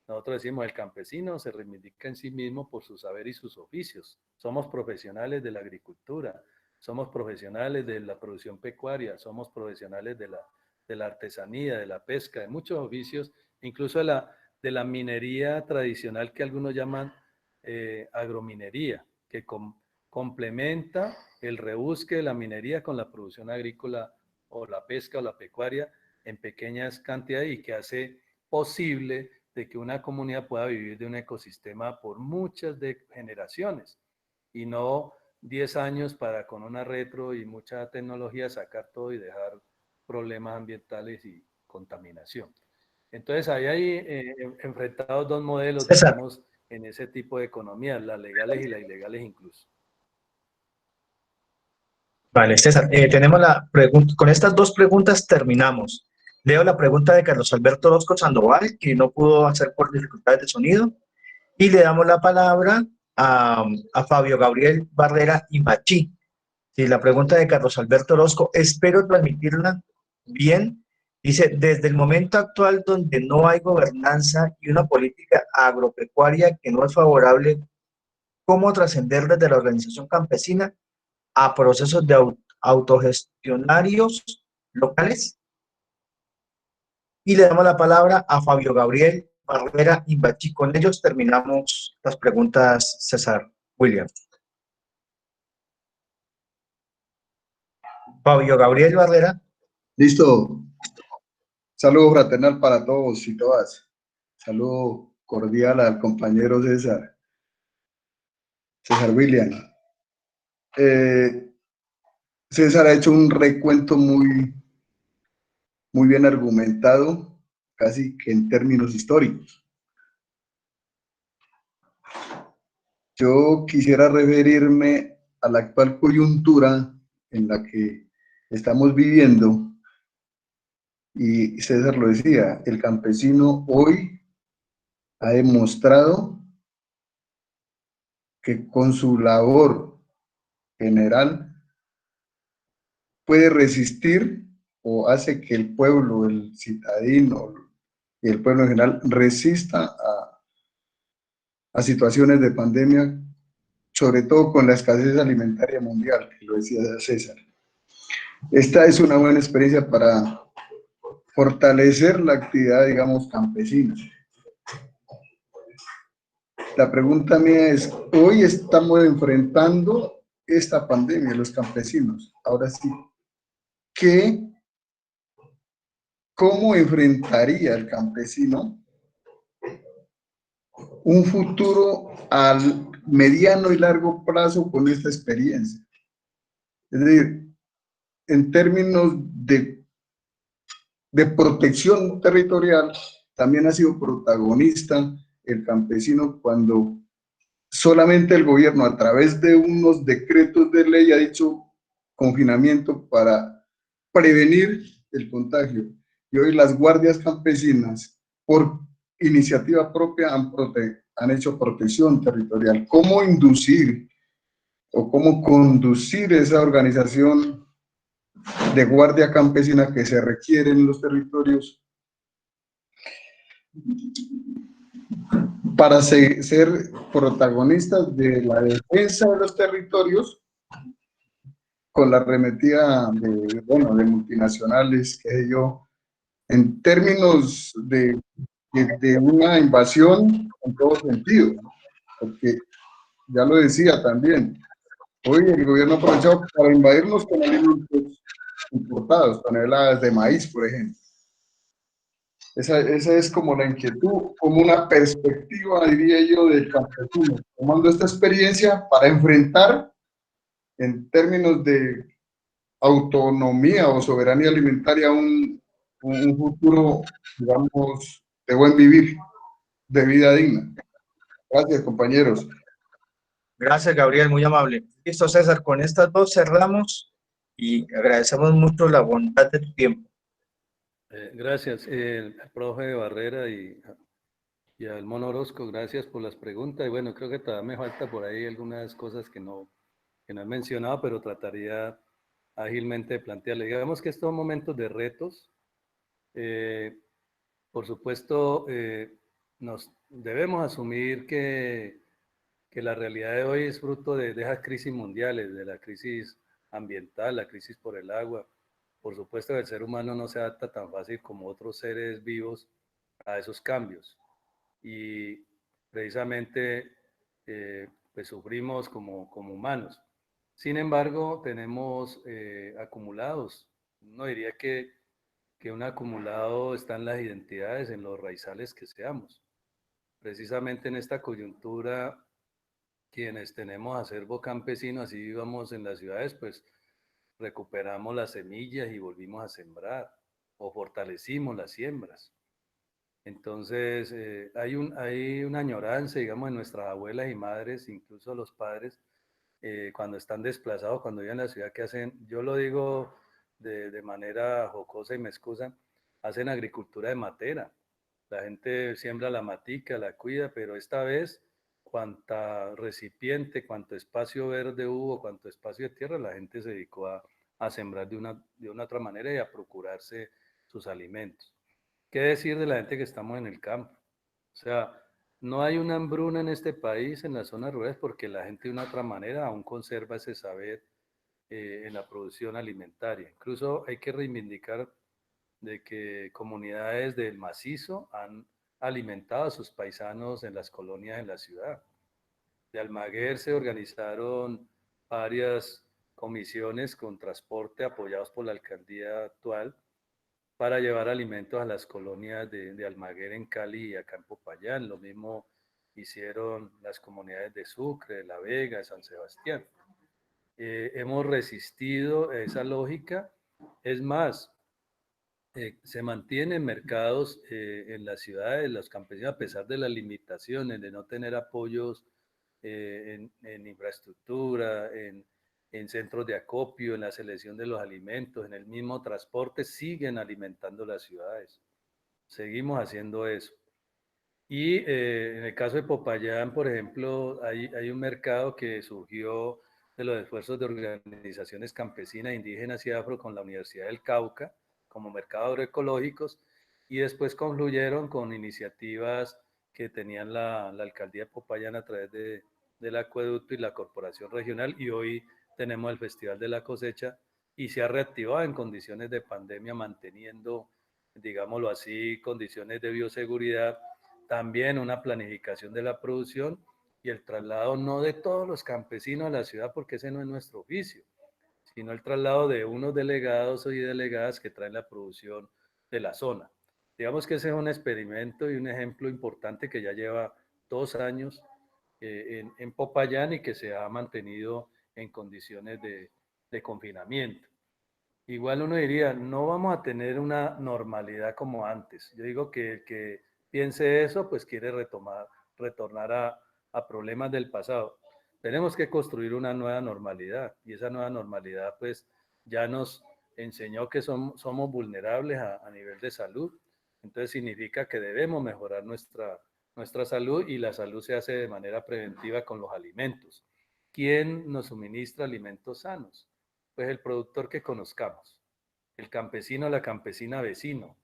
S4: Nosotros decimos, el campesino se reivindica en sí mismo por su saber y sus oficios. Somos profesionales de la agricultura, somos profesionales de la producción pecuaria, somos profesionales de la artesanía, de la pesca, de muchos oficios, incluso de la minería tradicional que algunos llaman agrominería, que complementa el rebusque de la minería con la producción agrícola o la pesca o la pecuaria en pequeñas cantidades y que hace posible de que una comunidad pueda vivir de un ecosistema por muchas generaciones y no 10 años para con una retro y mucha tecnología sacar todo y dejar problemas ambientales y contaminación. Entonces ahí hay enfrentados dos modelos,
S1: César,
S4: digamos, en ese tipo de economías, las legales y las ilegales incluso.
S1: vale, César, tenemos la pregunta, con estas dos preguntas terminamos. Leo la pregunta de Carlos Alberto Orozco Sandoval, que no pudo hacer por dificultades de sonido, y le damos la palabra a Fabio Gabriel Barrera Imbachí. Sí, la pregunta de Carlos Alberto Orozco, espero transmitirla bien. Dice, desde el momento actual donde no hay gobernanza y una política agropecuaria que no es favorable, ¿cómo trascender desde la organización campesina a procesos de autogestionarios locales? Y le damos la palabra a Fabio Gabriel Barrera Imbachí. Con ellos terminamos las preguntas, César William. Fabio Gabriel Barrera.
S10: Listo. Saludo fraternal para todos y todas. Saludo cordial al compañero César William. César ha hecho un recuento muy bien argumentado, casi que en términos históricos. Yo quisiera referirme a la actual coyuntura en la que estamos viviendo, y César lo decía, el campesino hoy ha demostrado que con su labor general puede resistir o hace que el pueblo, el citadino y el pueblo en general resista a situaciones de pandemia, sobre todo con la escasez alimentaria mundial, que lo decía César. Esta es una buena experiencia para fortalecer la actividad, digamos, campesina. La pregunta mía es, hoy estamos enfrentando esta pandemia, los campesinos. Ahora sí, ¿cómo enfrentaría el campesino un futuro al mediano y largo plazo con esta experiencia? Es decir, en términos de protección territorial, también ha sido protagonista el campesino cuando solamente el gobierno a través de unos decretos de ley ha dicho confinamiento para prevenir el contagio. Y hoy las guardias campesinas, por iniciativa propia, han hecho protección territorial. ¿Cómo inducir o cómo conducir esa organización de guardia campesina que se requiere en los territorios para ser protagonistas de la defensa de los territorios con la arremetida de multinacionales, que yo, en términos de una invasión en todo sentido, ¿no? Porque ya lo decía también, hoy el gobierno ha aprovechado para invadirnos con alimentos importados, toneladas de maíz, por ejemplo. Esa es como la inquietud, como una perspectiva, diría yo, del campesino, tomando esta experiencia para enfrentar en términos de autonomía o soberanía alimentaria un futuro, digamos, de buen vivir, de vida digna. Gracias, compañeros.
S1: Gracias, Gabriel, muy amable. Listo, César, con estas dos cerramos y agradecemos mucho la bondad de tu tiempo.
S4: Gracias, al profe Barrera y al Mono Orozco, gracias por las preguntas. Y bueno, creo que todavía me falta por ahí algunas cosas que no he mencionado, pero trataría ágilmente de plantearle. Digamos que estos momentos de retos, por supuesto, nos debemos asumir que la realidad de hoy es fruto de esas crisis mundiales, de la crisis ambiental, la crisis por el agua. Por supuesto que el ser humano no se adapta tan fácil como otros seres vivos a esos cambios. Y precisamente pues sufrimos como humanos. Sin embargo, tenemos acumulados. No diría que un acumulado está en las identidades, en los raizales que seamos. Precisamente en esta coyuntura, quienes tenemos acervo campesino, así vivamos en las ciudades, pues recuperamos las semillas y volvimos a sembrar o fortalecimos las siembras. Entonces, hay una añoranza, digamos, en nuestras abuelas y madres, incluso los padres, cuando están desplazados, cuando viven en la ciudad, que hacen, yo lo digo de manera jocosa y me excusan, hacen agricultura de matera. La gente siembra la matica, la cuida, pero esta vez, cuanta recipiente, cuanto espacio verde hubo, cuanto espacio de tierra, la gente se dedicó a sembrar de una otra manera y a procurarse sus alimentos. ¿Qué decir de la gente que estamos en el campo? O sea, no hay una hambruna en este país, en las zonas rurales, porque la gente de una otra manera aún conserva ese saber en la producción alimentaria. Incluso hay que reivindicar de que comunidades del macizo han alimentado a sus paisanos en las colonias en la ciudad. De Almaguer se organizaron varias comisiones con transporte apoyados por la alcaldía actual para llevar alimentos a las colonias de Almaguer en Cali y a Campo Payán. Lo mismo hicieron las comunidades de Sucre, de La Vega, de San Sebastián. Hemos resistido esa lógica. Es más, se mantienen mercados en las ciudades, los campesinos, a pesar de las limitaciones, de no tener apoyos en infraestructura, en centros de acopio, en la selección de los alimentos, en el mismo transporte, siguen alimentando las ciudades. Seguimos haciendo eso. Y en el caso de Popayán, por ejemplo, hay un mercado que surgió de los esfuerzos de organizaciones campesinas, indígenas y afro con la Universidad del Cauca, como mercados agroecológicos, y después concluyeron con iniciativas que tenían la alcaldía de Popayán a través del acueducto y la corporación regional, y hoy tenemos el Festival de la Cosecha, y se ha reactivado en condiciones de pandemia, manteniendo, digámoslo así, condiciones de bioseguridad, también una planificación de la producción y el traslado no de todos los campesinos a la ciudad, porque ese no es nuestro oficio, sino el traslado de unos delegados y delegadas que traen la producción de la zona. Digamos que ese es un experimento y un ejemplo importante que ya lleva 2 años en Popayán y que se ha mantenido en condiciones de confinamiento. Igual uno diría, no vamos a tener una normalidad como antes. Yo digo que el que piense eso, pues quiere retornar a problemas del pasado. Tenemos que construir una nueva normalidad y esa nueva normalidad pues ya nos enseñó que somos vulnerables a nivel de salud. Entonces significa que debemos mejorar nuestra salud y la salud se hace de manera preventiva con los alimentos. ¿Quién nos suministra alimentos sanos? Pues el productor que conozcamos, el campesino, la campesina vecino.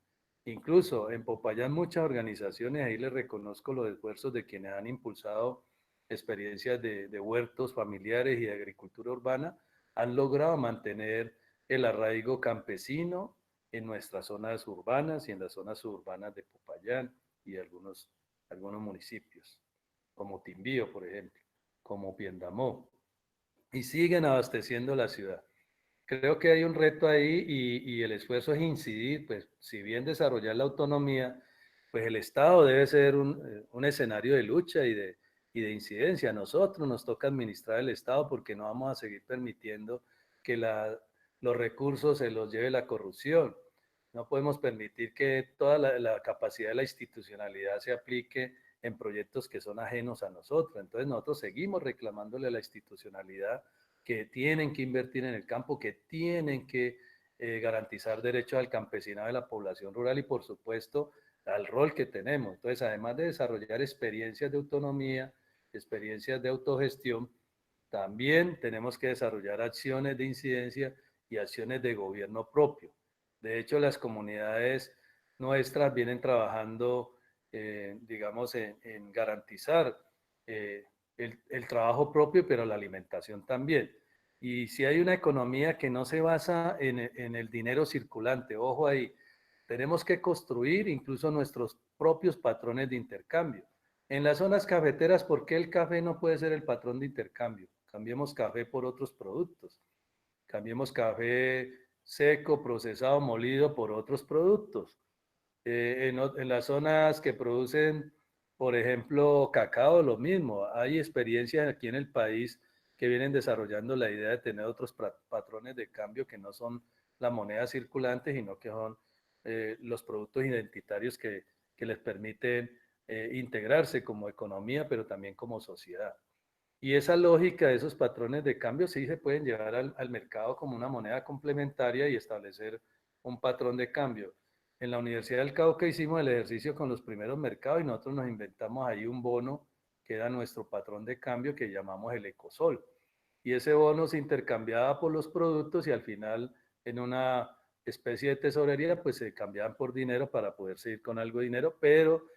S4: Incluso en Popayán muchas organizaciones, ahí les reconozco los esfuerzos de quienes han impulsado experiencias de huertos familiares y de agricultura urbana, han logrado mantener el arraigo campesino en nuestras zonas urbanas y en las zonas suburbanas de Popayán y algunos municipios, como Timbío, por ejemplo, como Piendamó, y siguen abasteciendo la ciudad. Creo que hay un reto ahí y el esfuerzo es incidir, pues si bien desarrollar la autonomía, pues el Estado debe ser un escenario de lucha y de incidencia. A nosotros nos toca administrar el Estado porque no vamos a seguir permitiendo que los recursos se los lleve la corrupción. No podemos permitir que toda la capacidad de la institucionalidad se aplique en proyectos que son ajenos a nosotros. Entonces nosotros seguimos reclamándole a la institucionalidad que tienen que invertir en el campo, que tienen que garantizar derechos al campesinado de la población rural y por supuesto al rol que tenemos. Entonces, además de desarrollar experiencias de autonomía, experiencias de autogestión, también tenemos que desarrollar acciones de incidencia y acciones de gobierno propio. De hecho, las comunidades nuestras vienen trabajando, digamos, en garantizar el trabajo propio, pero la alimentación también. Y si hay una economía que no se basa en el dinero circulante, ojo ahí, tenemos que construir incluso nuestros propios patrones de intercambio. En las zonas cafeteras, ¿por qué el café no puede ser el patrón de intercambio? Cambiemos café por otros productos. Cambiemos café seco, procesado, molido por otros productos. En las zonas que producen, por ejemplo, cacao, lo mismo. Hay experiencias aquí en el país que vienen desarrollando la idea de tener otros patrones de cambio que no son la moneda circulante, sino que son los productos identitarios que les permiten integrarse como economía, pero también como sociedad. Y esa lógica de esos patrones de cambio sí se pueden llevar al mercado como una moneda complementaria y establecer un patrón de cambio. En la Universidad del Cauca hicimos el ejercicio con los primeros mercados y nosotros nos inventamos ahí un bono que era nuestro patrón de cambio que llamamos el Ecosol. Y ese bono se intercambiaba por los productos y al final en una especie de tesorería pues se cambiaban por dinero para poder seguir con algo de dinero, pero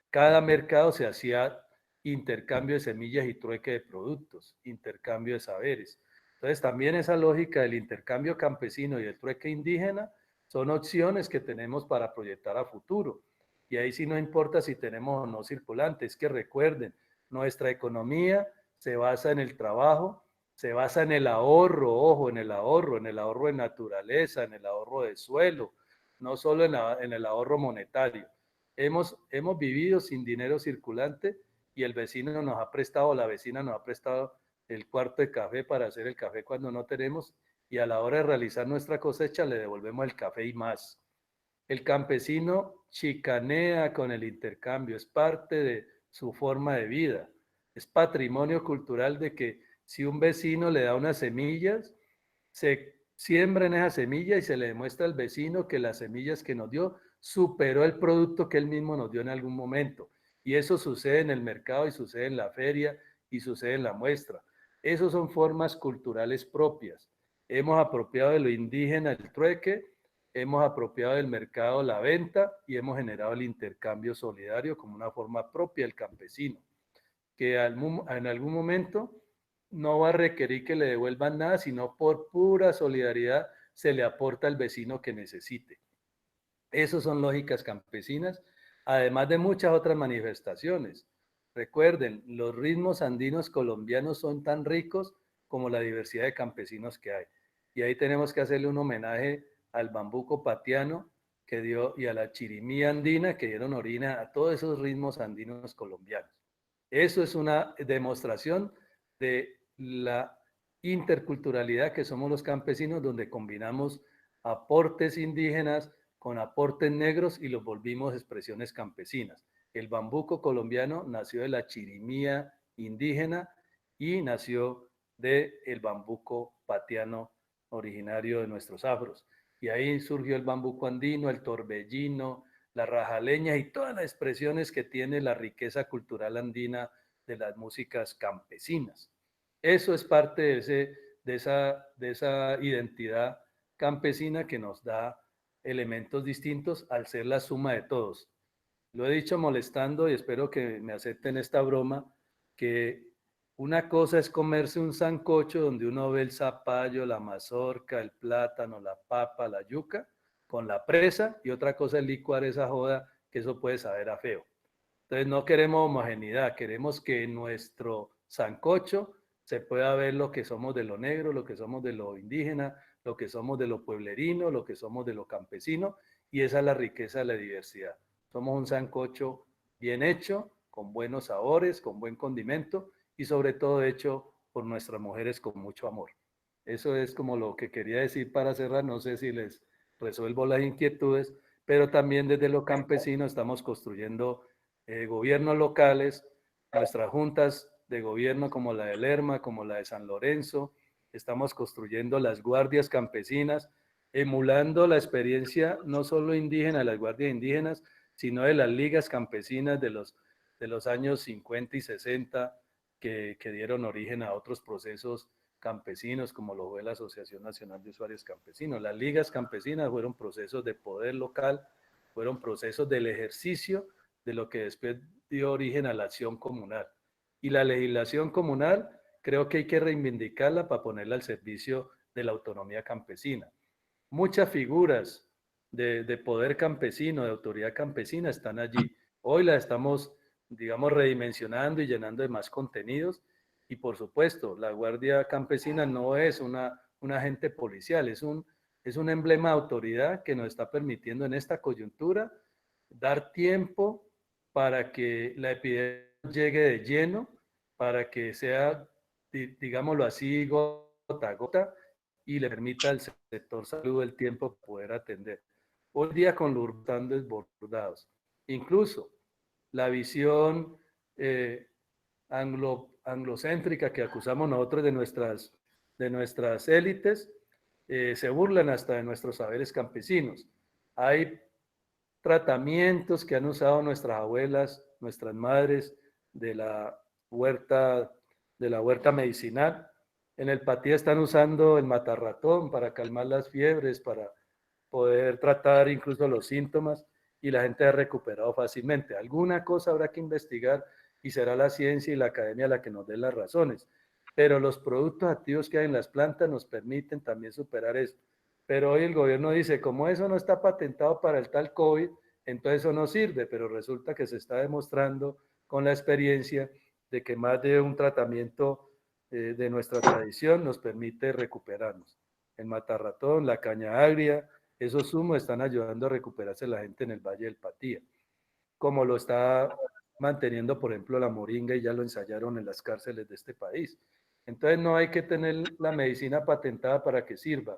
S4: cada mercado se hacía intercambio de semillas y trueque de productos, intercambio de saberes. Entonces también esa lógica del intercambio campesino y el trueque indígena son opciones que tenemos para proyectar a futuro. Y ahí sí no importa si tenemos o no circulante, es que recuerden, nuestra economía se basa en el trabajo, se basa en el ahorro, ojo, en el ahorro de naturaleza, en el ahorro de suelo, no solo en el ahorro monetario. Hemos vivido sin dinero circulante y el vecino nos ha prestado, la vecina nos ha prestado el cuarto de café para hacer el café cuando no tenemos y a la hora de realizar nuestra cosecha le devolvemos el café y más. El campesino chicanea con el intercambio, es parte de su forma de vida, es patrimonio cultural de que si un vecino le da unas semillas, se siembra en esa semilla y se le demuestra al vecino que las semillas que nos dio superó el producto que él mismo nos dio en algún momento. Y eso sucede en el mercado y sucede en la feria y sucede en la muestra. Esas son formas culturales propias. Hemos apropiado de lo indígena el trueque, hemos apropiado del mercado la venta y hemos generado el intercambio solidario como una forma propia del campesino, que en algún momento no va a requerir que le devuelvan nada, sino por pura solidaridad se le aporta al vecino que necesite. Esas son lógicas campesinas, además de muchas otras manifestaciones. Recuerden, los ritmos andinos colombianos son tan ricos como la diversidad de campesinos que hay. Y ahí tenemos que hacerle un homenaje al bambuco patiano que dio y a la chirimía andina que dieron origen a todos esos ritmos andinos colombianos. Eso es una demostración de la interculturalidad que somos los campesinos, donde combinamos aportes indígenas con aportes negros y los volvimos expresiones campesinas. El bambuco colombiano nació de la chirimía indígena y nació del bambuco patiano originario de nuestros afros. Y ahí surgió el bambuco andino, el torbellino, la rajaleña y todas las expresiones que tiene la riqueza cultural andina de las músicas campesinas. Eso es parte de esa identidad campesina que nos da elementos distintos al ser la suma de todos. Lo he dicho molestando y espero que me acepten esta broma, que una cosa es comerse un sancocho donde uno ve el zapallo, la mazorca, el plátano, la papa, la yuca, con la presa, y otra cosa es licuar esa joda, que eso puede saber a feo. Entonces no queremos homogeneidad, queremos que en nuestro sancocho se pueda ver lo que somos de lo negro, lo que somos de lo indígena, lo que somos de lo pueblerino, lo que somos de lo campesino, y esa es la riqueza de la diversidad. Somos un sancocho bien hecho, con buenos sabores, con buen condimento, y sobre todo hecho por nuestras mujeres con mucho amor. Eso es como lo que quería decir para cerrar, no sé si les resuelvo las inquietudes, pero también desde lo campesino estamos construyendo gobiernos locales, nuestras juntas de gobierno como la de Lerma, como la de San Lorenzo, estamos construyendo las guardias campesinas, emulando la experiencia no solo indígena de las guardias indígenas, sino de las ligas campesinas de los años 50 y 60 que dieron origen a otros procesos campesinos, como lo fue la Asociación Nacional de Usuarios Campesinos. Las ligas campesinas fueron procesos de poder local, fueron procesos del ejercicio de lo que después dio origen a la acción comunal. Y la legislación comunal creo que hay que reivindicarla para ponerla al servicio de la autonomía campesina. Muchas figuras de poder campesino, de autoridad campesina están allí. Hoy la estamos, digamos, redimensionando y llenando de más contenidos. Y por supuesto, la Guardia Campesina no es un agente policial, es un emblema de autoridad que nos está permitiendo en esta coyuntura dar tiempo para que la epidemia llegue de lleno, para que sea, digámoslo así, gota a gota, y le permita al sector salud el tiempo para poder atender. Hoy día con los tan desbordados. Incluso la visión anglocéntrica que acusamos nosotros de nuestras élites, se burlan hasta de nuestros saberes campesinos. Hay tratamientos que han usado nuestras abuelas, nuestras madres de la huerta medicinal. En el Patía están usando el matarratón para calmar las fiebres, para poder tratar incluso los síntomas, y la gente ha recuperado fácilmente. Alguna cosa habrá que investigar y será la ciencia y la academia la que nos dé las razones. Pero los productos activos que hay en las plantas nos permiten también superar eso. Pero hoy el gobierno dice, como eso no está patentado para el tal COVID, entonces eso no sirve, pero resulta que se está demostrando con la experiencia de que más de un tratamiento de nuestra tradición nos permite recuperarnos. El matarratón, la caña agria, esos humos están ayudando a recuperarse la gente en el Valle del Patía, como lo está manteniendo, por ejemplo, la moringa, y ya lo ensayaron en las cárceles de este país. Entonces no hay que tener la medicina patentada para que sirva,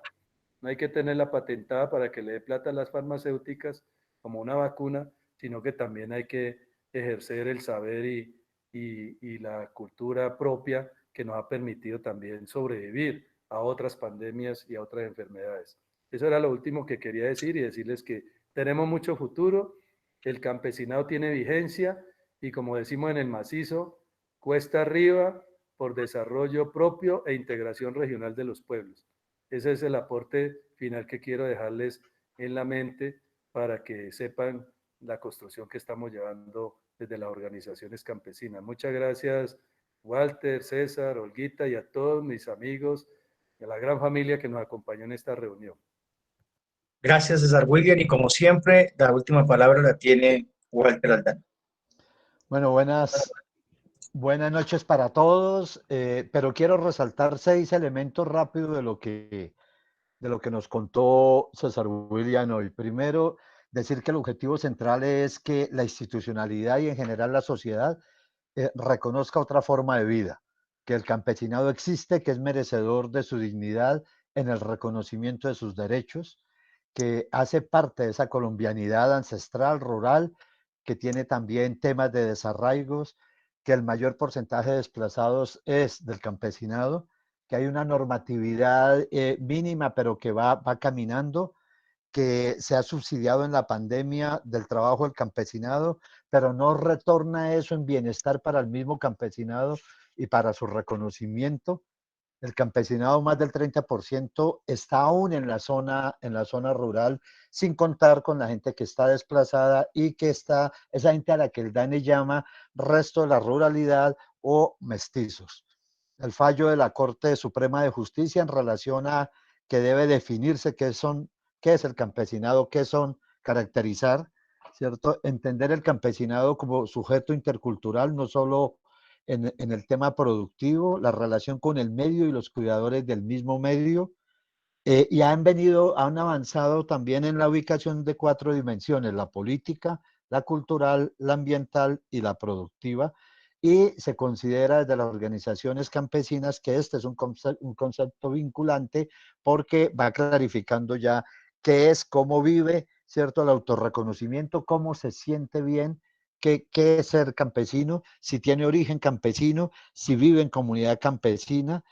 S4: no hay que tenerla patentada para que le dé plata a las farmacéuticas como una vacuna, sino que también hay que ejercer el saber y la cultura propia que nos ha permitido también sobrevivir a otras pandemias y a otras enfermedades. Eso era lo último que quería decir, y decirles que tenemos mucho futuro, el campesinado tiene vigencia y, como decimos en el macizo, cuesta arriba por desarrollo propio e integración regional de los pueblos. Ese es el aporte final que quiero dejarles en la mente para que sepan la construcción que estamos llevando desde las organizaciones campesinas. Muchas gracias, Walter, César, Olguita, y a todos mis amigos y a la gran familia que nos acompañó en esta reunión.
S1: Gracias, César William, y como siempre, la última palabra la tiene Walter Aldana.
S3: Bueno, buenas noches para todos, pero quiero resaltar 6 elementos rápidos de lo que nos contó César William hoy. Primero, decir que el objetivo central es que la institucionalidad y en general la sociedad reconozca otra forma de vida, que el campesinado existe, que es merecedor de su dignidad en el reconocimiento de sus derechos, que hace parte de esa colombianidad ancestral, rural, que tiene también temas de desarraigos, que el mayor porcentaje de desplazados es del campesinado, que hay una normatividad mínima, pero que va caminando, que se ha subsidiado en la pandemia del trabajo del campesinado, pero no retorna eso en bienestar para el mismo campesinado y para su reconocimiento. El campesinado, más del 30%, está aún en la zona rural, sin contar con la gente que está desplazada y que está, esa gente a la que el DANE llama resto de la ruralidad o mestizos. El fallo de la Corte Suprema de Justicia en relación a que debe definirse qué es el campesinado, qué son, caracterizar, ¿cierto? Entender el campesinado como sujeto intercultural, no solo en el tema productivo, la relación con el medio y los cuidadores del mismo medio, y han avanzado también en la ubicación de 4 dimensiones: la política, la cultural, la ambiental y la productiva, y se considera desde las organizaciones campesinas que este es un concepto vinculante porque va clarificando ya qué es, cómo vive, ¿cierto? El autorreconocimiento, cómo se siente bien, qué es ser campesino, si tiene origen campesino, si vive en comunidad campesina.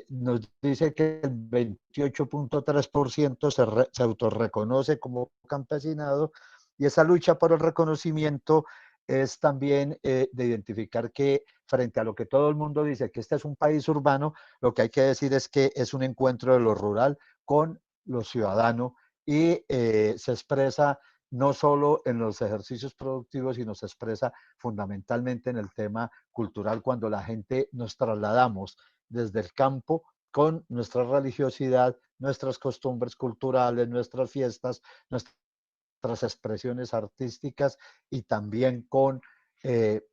S3: Nos dice que el 28.3% se autorreconoce como campesinado, y esa lucha por el reconocimiento es también de identificar que frente a lo que todo el mundo dice, que este es un país urbano, lo que hay que decir es que es un encuentro de lo rural con lo ciudadano, y se expresa no solo en los ejercicios productivos, sino se expresa fundamentalmente en el tema cultural, cuando la gente nos trasladamos desde el campo con nuestra religiosidad, nuestras costumbres culturales, nuestras fiestas, nuestras expresiones artísticas, y también con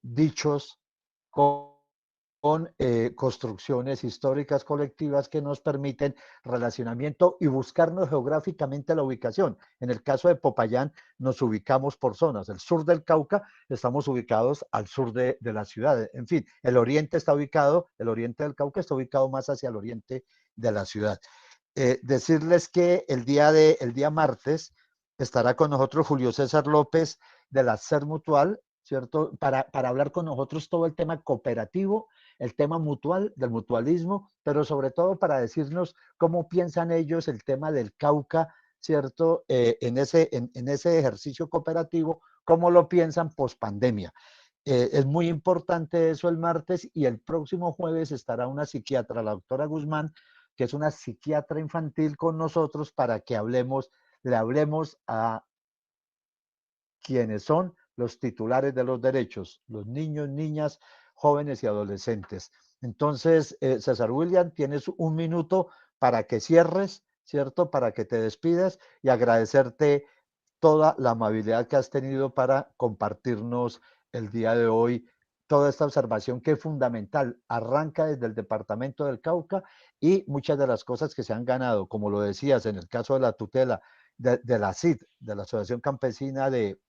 S3: dichos, con construcciones históricas colectivas que nos permiten relacionamiento y buscarnos geográficamente la ubicación. En el caso de Popayán nos ubicamos por zonas. El sur del Cauca estamos ubicados al sur de la ciudad. En fin, el oriente del Cauca está ubicado más hacia el oriente de la ciudad. Decirles que el día martes estará con nosotros Julio César López de la SER Mutual, ¿cierto? Para hablar con nosotros todo el tema cooperativo, el tema mutual, del mutualismo, pero sobre todo para decirnos cómo piensan ellos el tema del Cauca, ¿cierto? En ese ejercicio cooperativo, cómo lo piensan post pandemia. Es muy importante eso el martes, y el próximo jueves estará una psiquiatra, la doctora Guzmán, que es una psiquiatra infantil, con nosotros para que le hablemos a quienes son los titulares de los derechos, los niños, niñas, jóvenes y adolescentes. Entonces, César William, tienes un minuto para que cierres, ¿cierto? Para que te despidas, y agradecerte toda la amabilidad que has tenido para compartirnos el día de hoy toda esta observación, que es fundamental, arranca desde el departamento del Cauca, y muchas de las cosas que se han ganado, como lo decías, en el caso de la tutela de la CID, de la Asociación Campesina de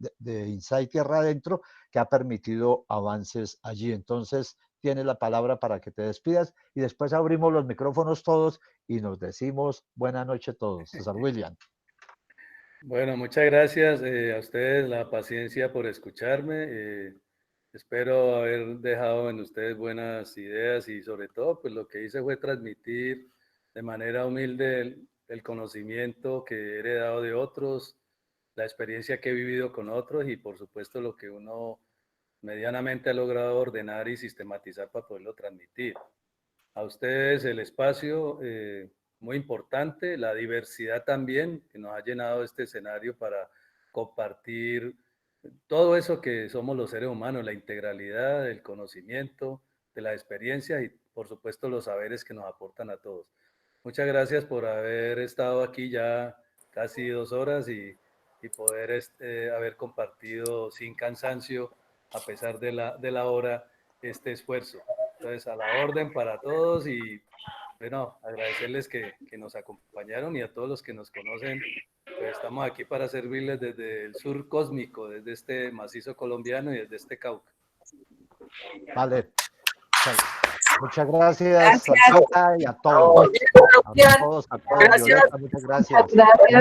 S3: Insight Tierra Adentro, que ha permitido avances allí. Entonces, tienes la palabra para que te despidas, y después abrimos los micrófonos todos y nos decimos buena noche todos. César William.
S4: Bueno, muchas gracias a ustedes la paciencia por escucharme. Espero haber dejado en ustedes buenas ideas, y sobre todo, pues lo que hice fue transmitir de manera humilde el conocimiento que he heredado de otros, la experiencia que he vivido con otros, y por supuesto lo que uno medianamente ha logrado ordenar y sistematizar para poderlo transmitir. A ustedes el espacio muy importante, la diversidad también, que nos ha llenado este escenario para compartir todo eso que somos los seres humanos, la integralidad del conocimiento, de la experiencia y por supuesto los saberes que nos aportan a todos. Muchas gracias por haber estado aquí ya casi 2 horas y poder haber compartido sin cansancio, a pesar de la hora, este esfuerzo. Entonces, a la orden para todos y, bueno, agradecerles que nos acompañaron y a todos los que nos conocen, pues estamos aquí para servirles desde el sur cósmico, desde este macizo colombiano y desde este Cauca.
S3: Vale. Muchas gracias a todos y a todos. A todos,
S2: Gracias.
S3: Muchas gracias.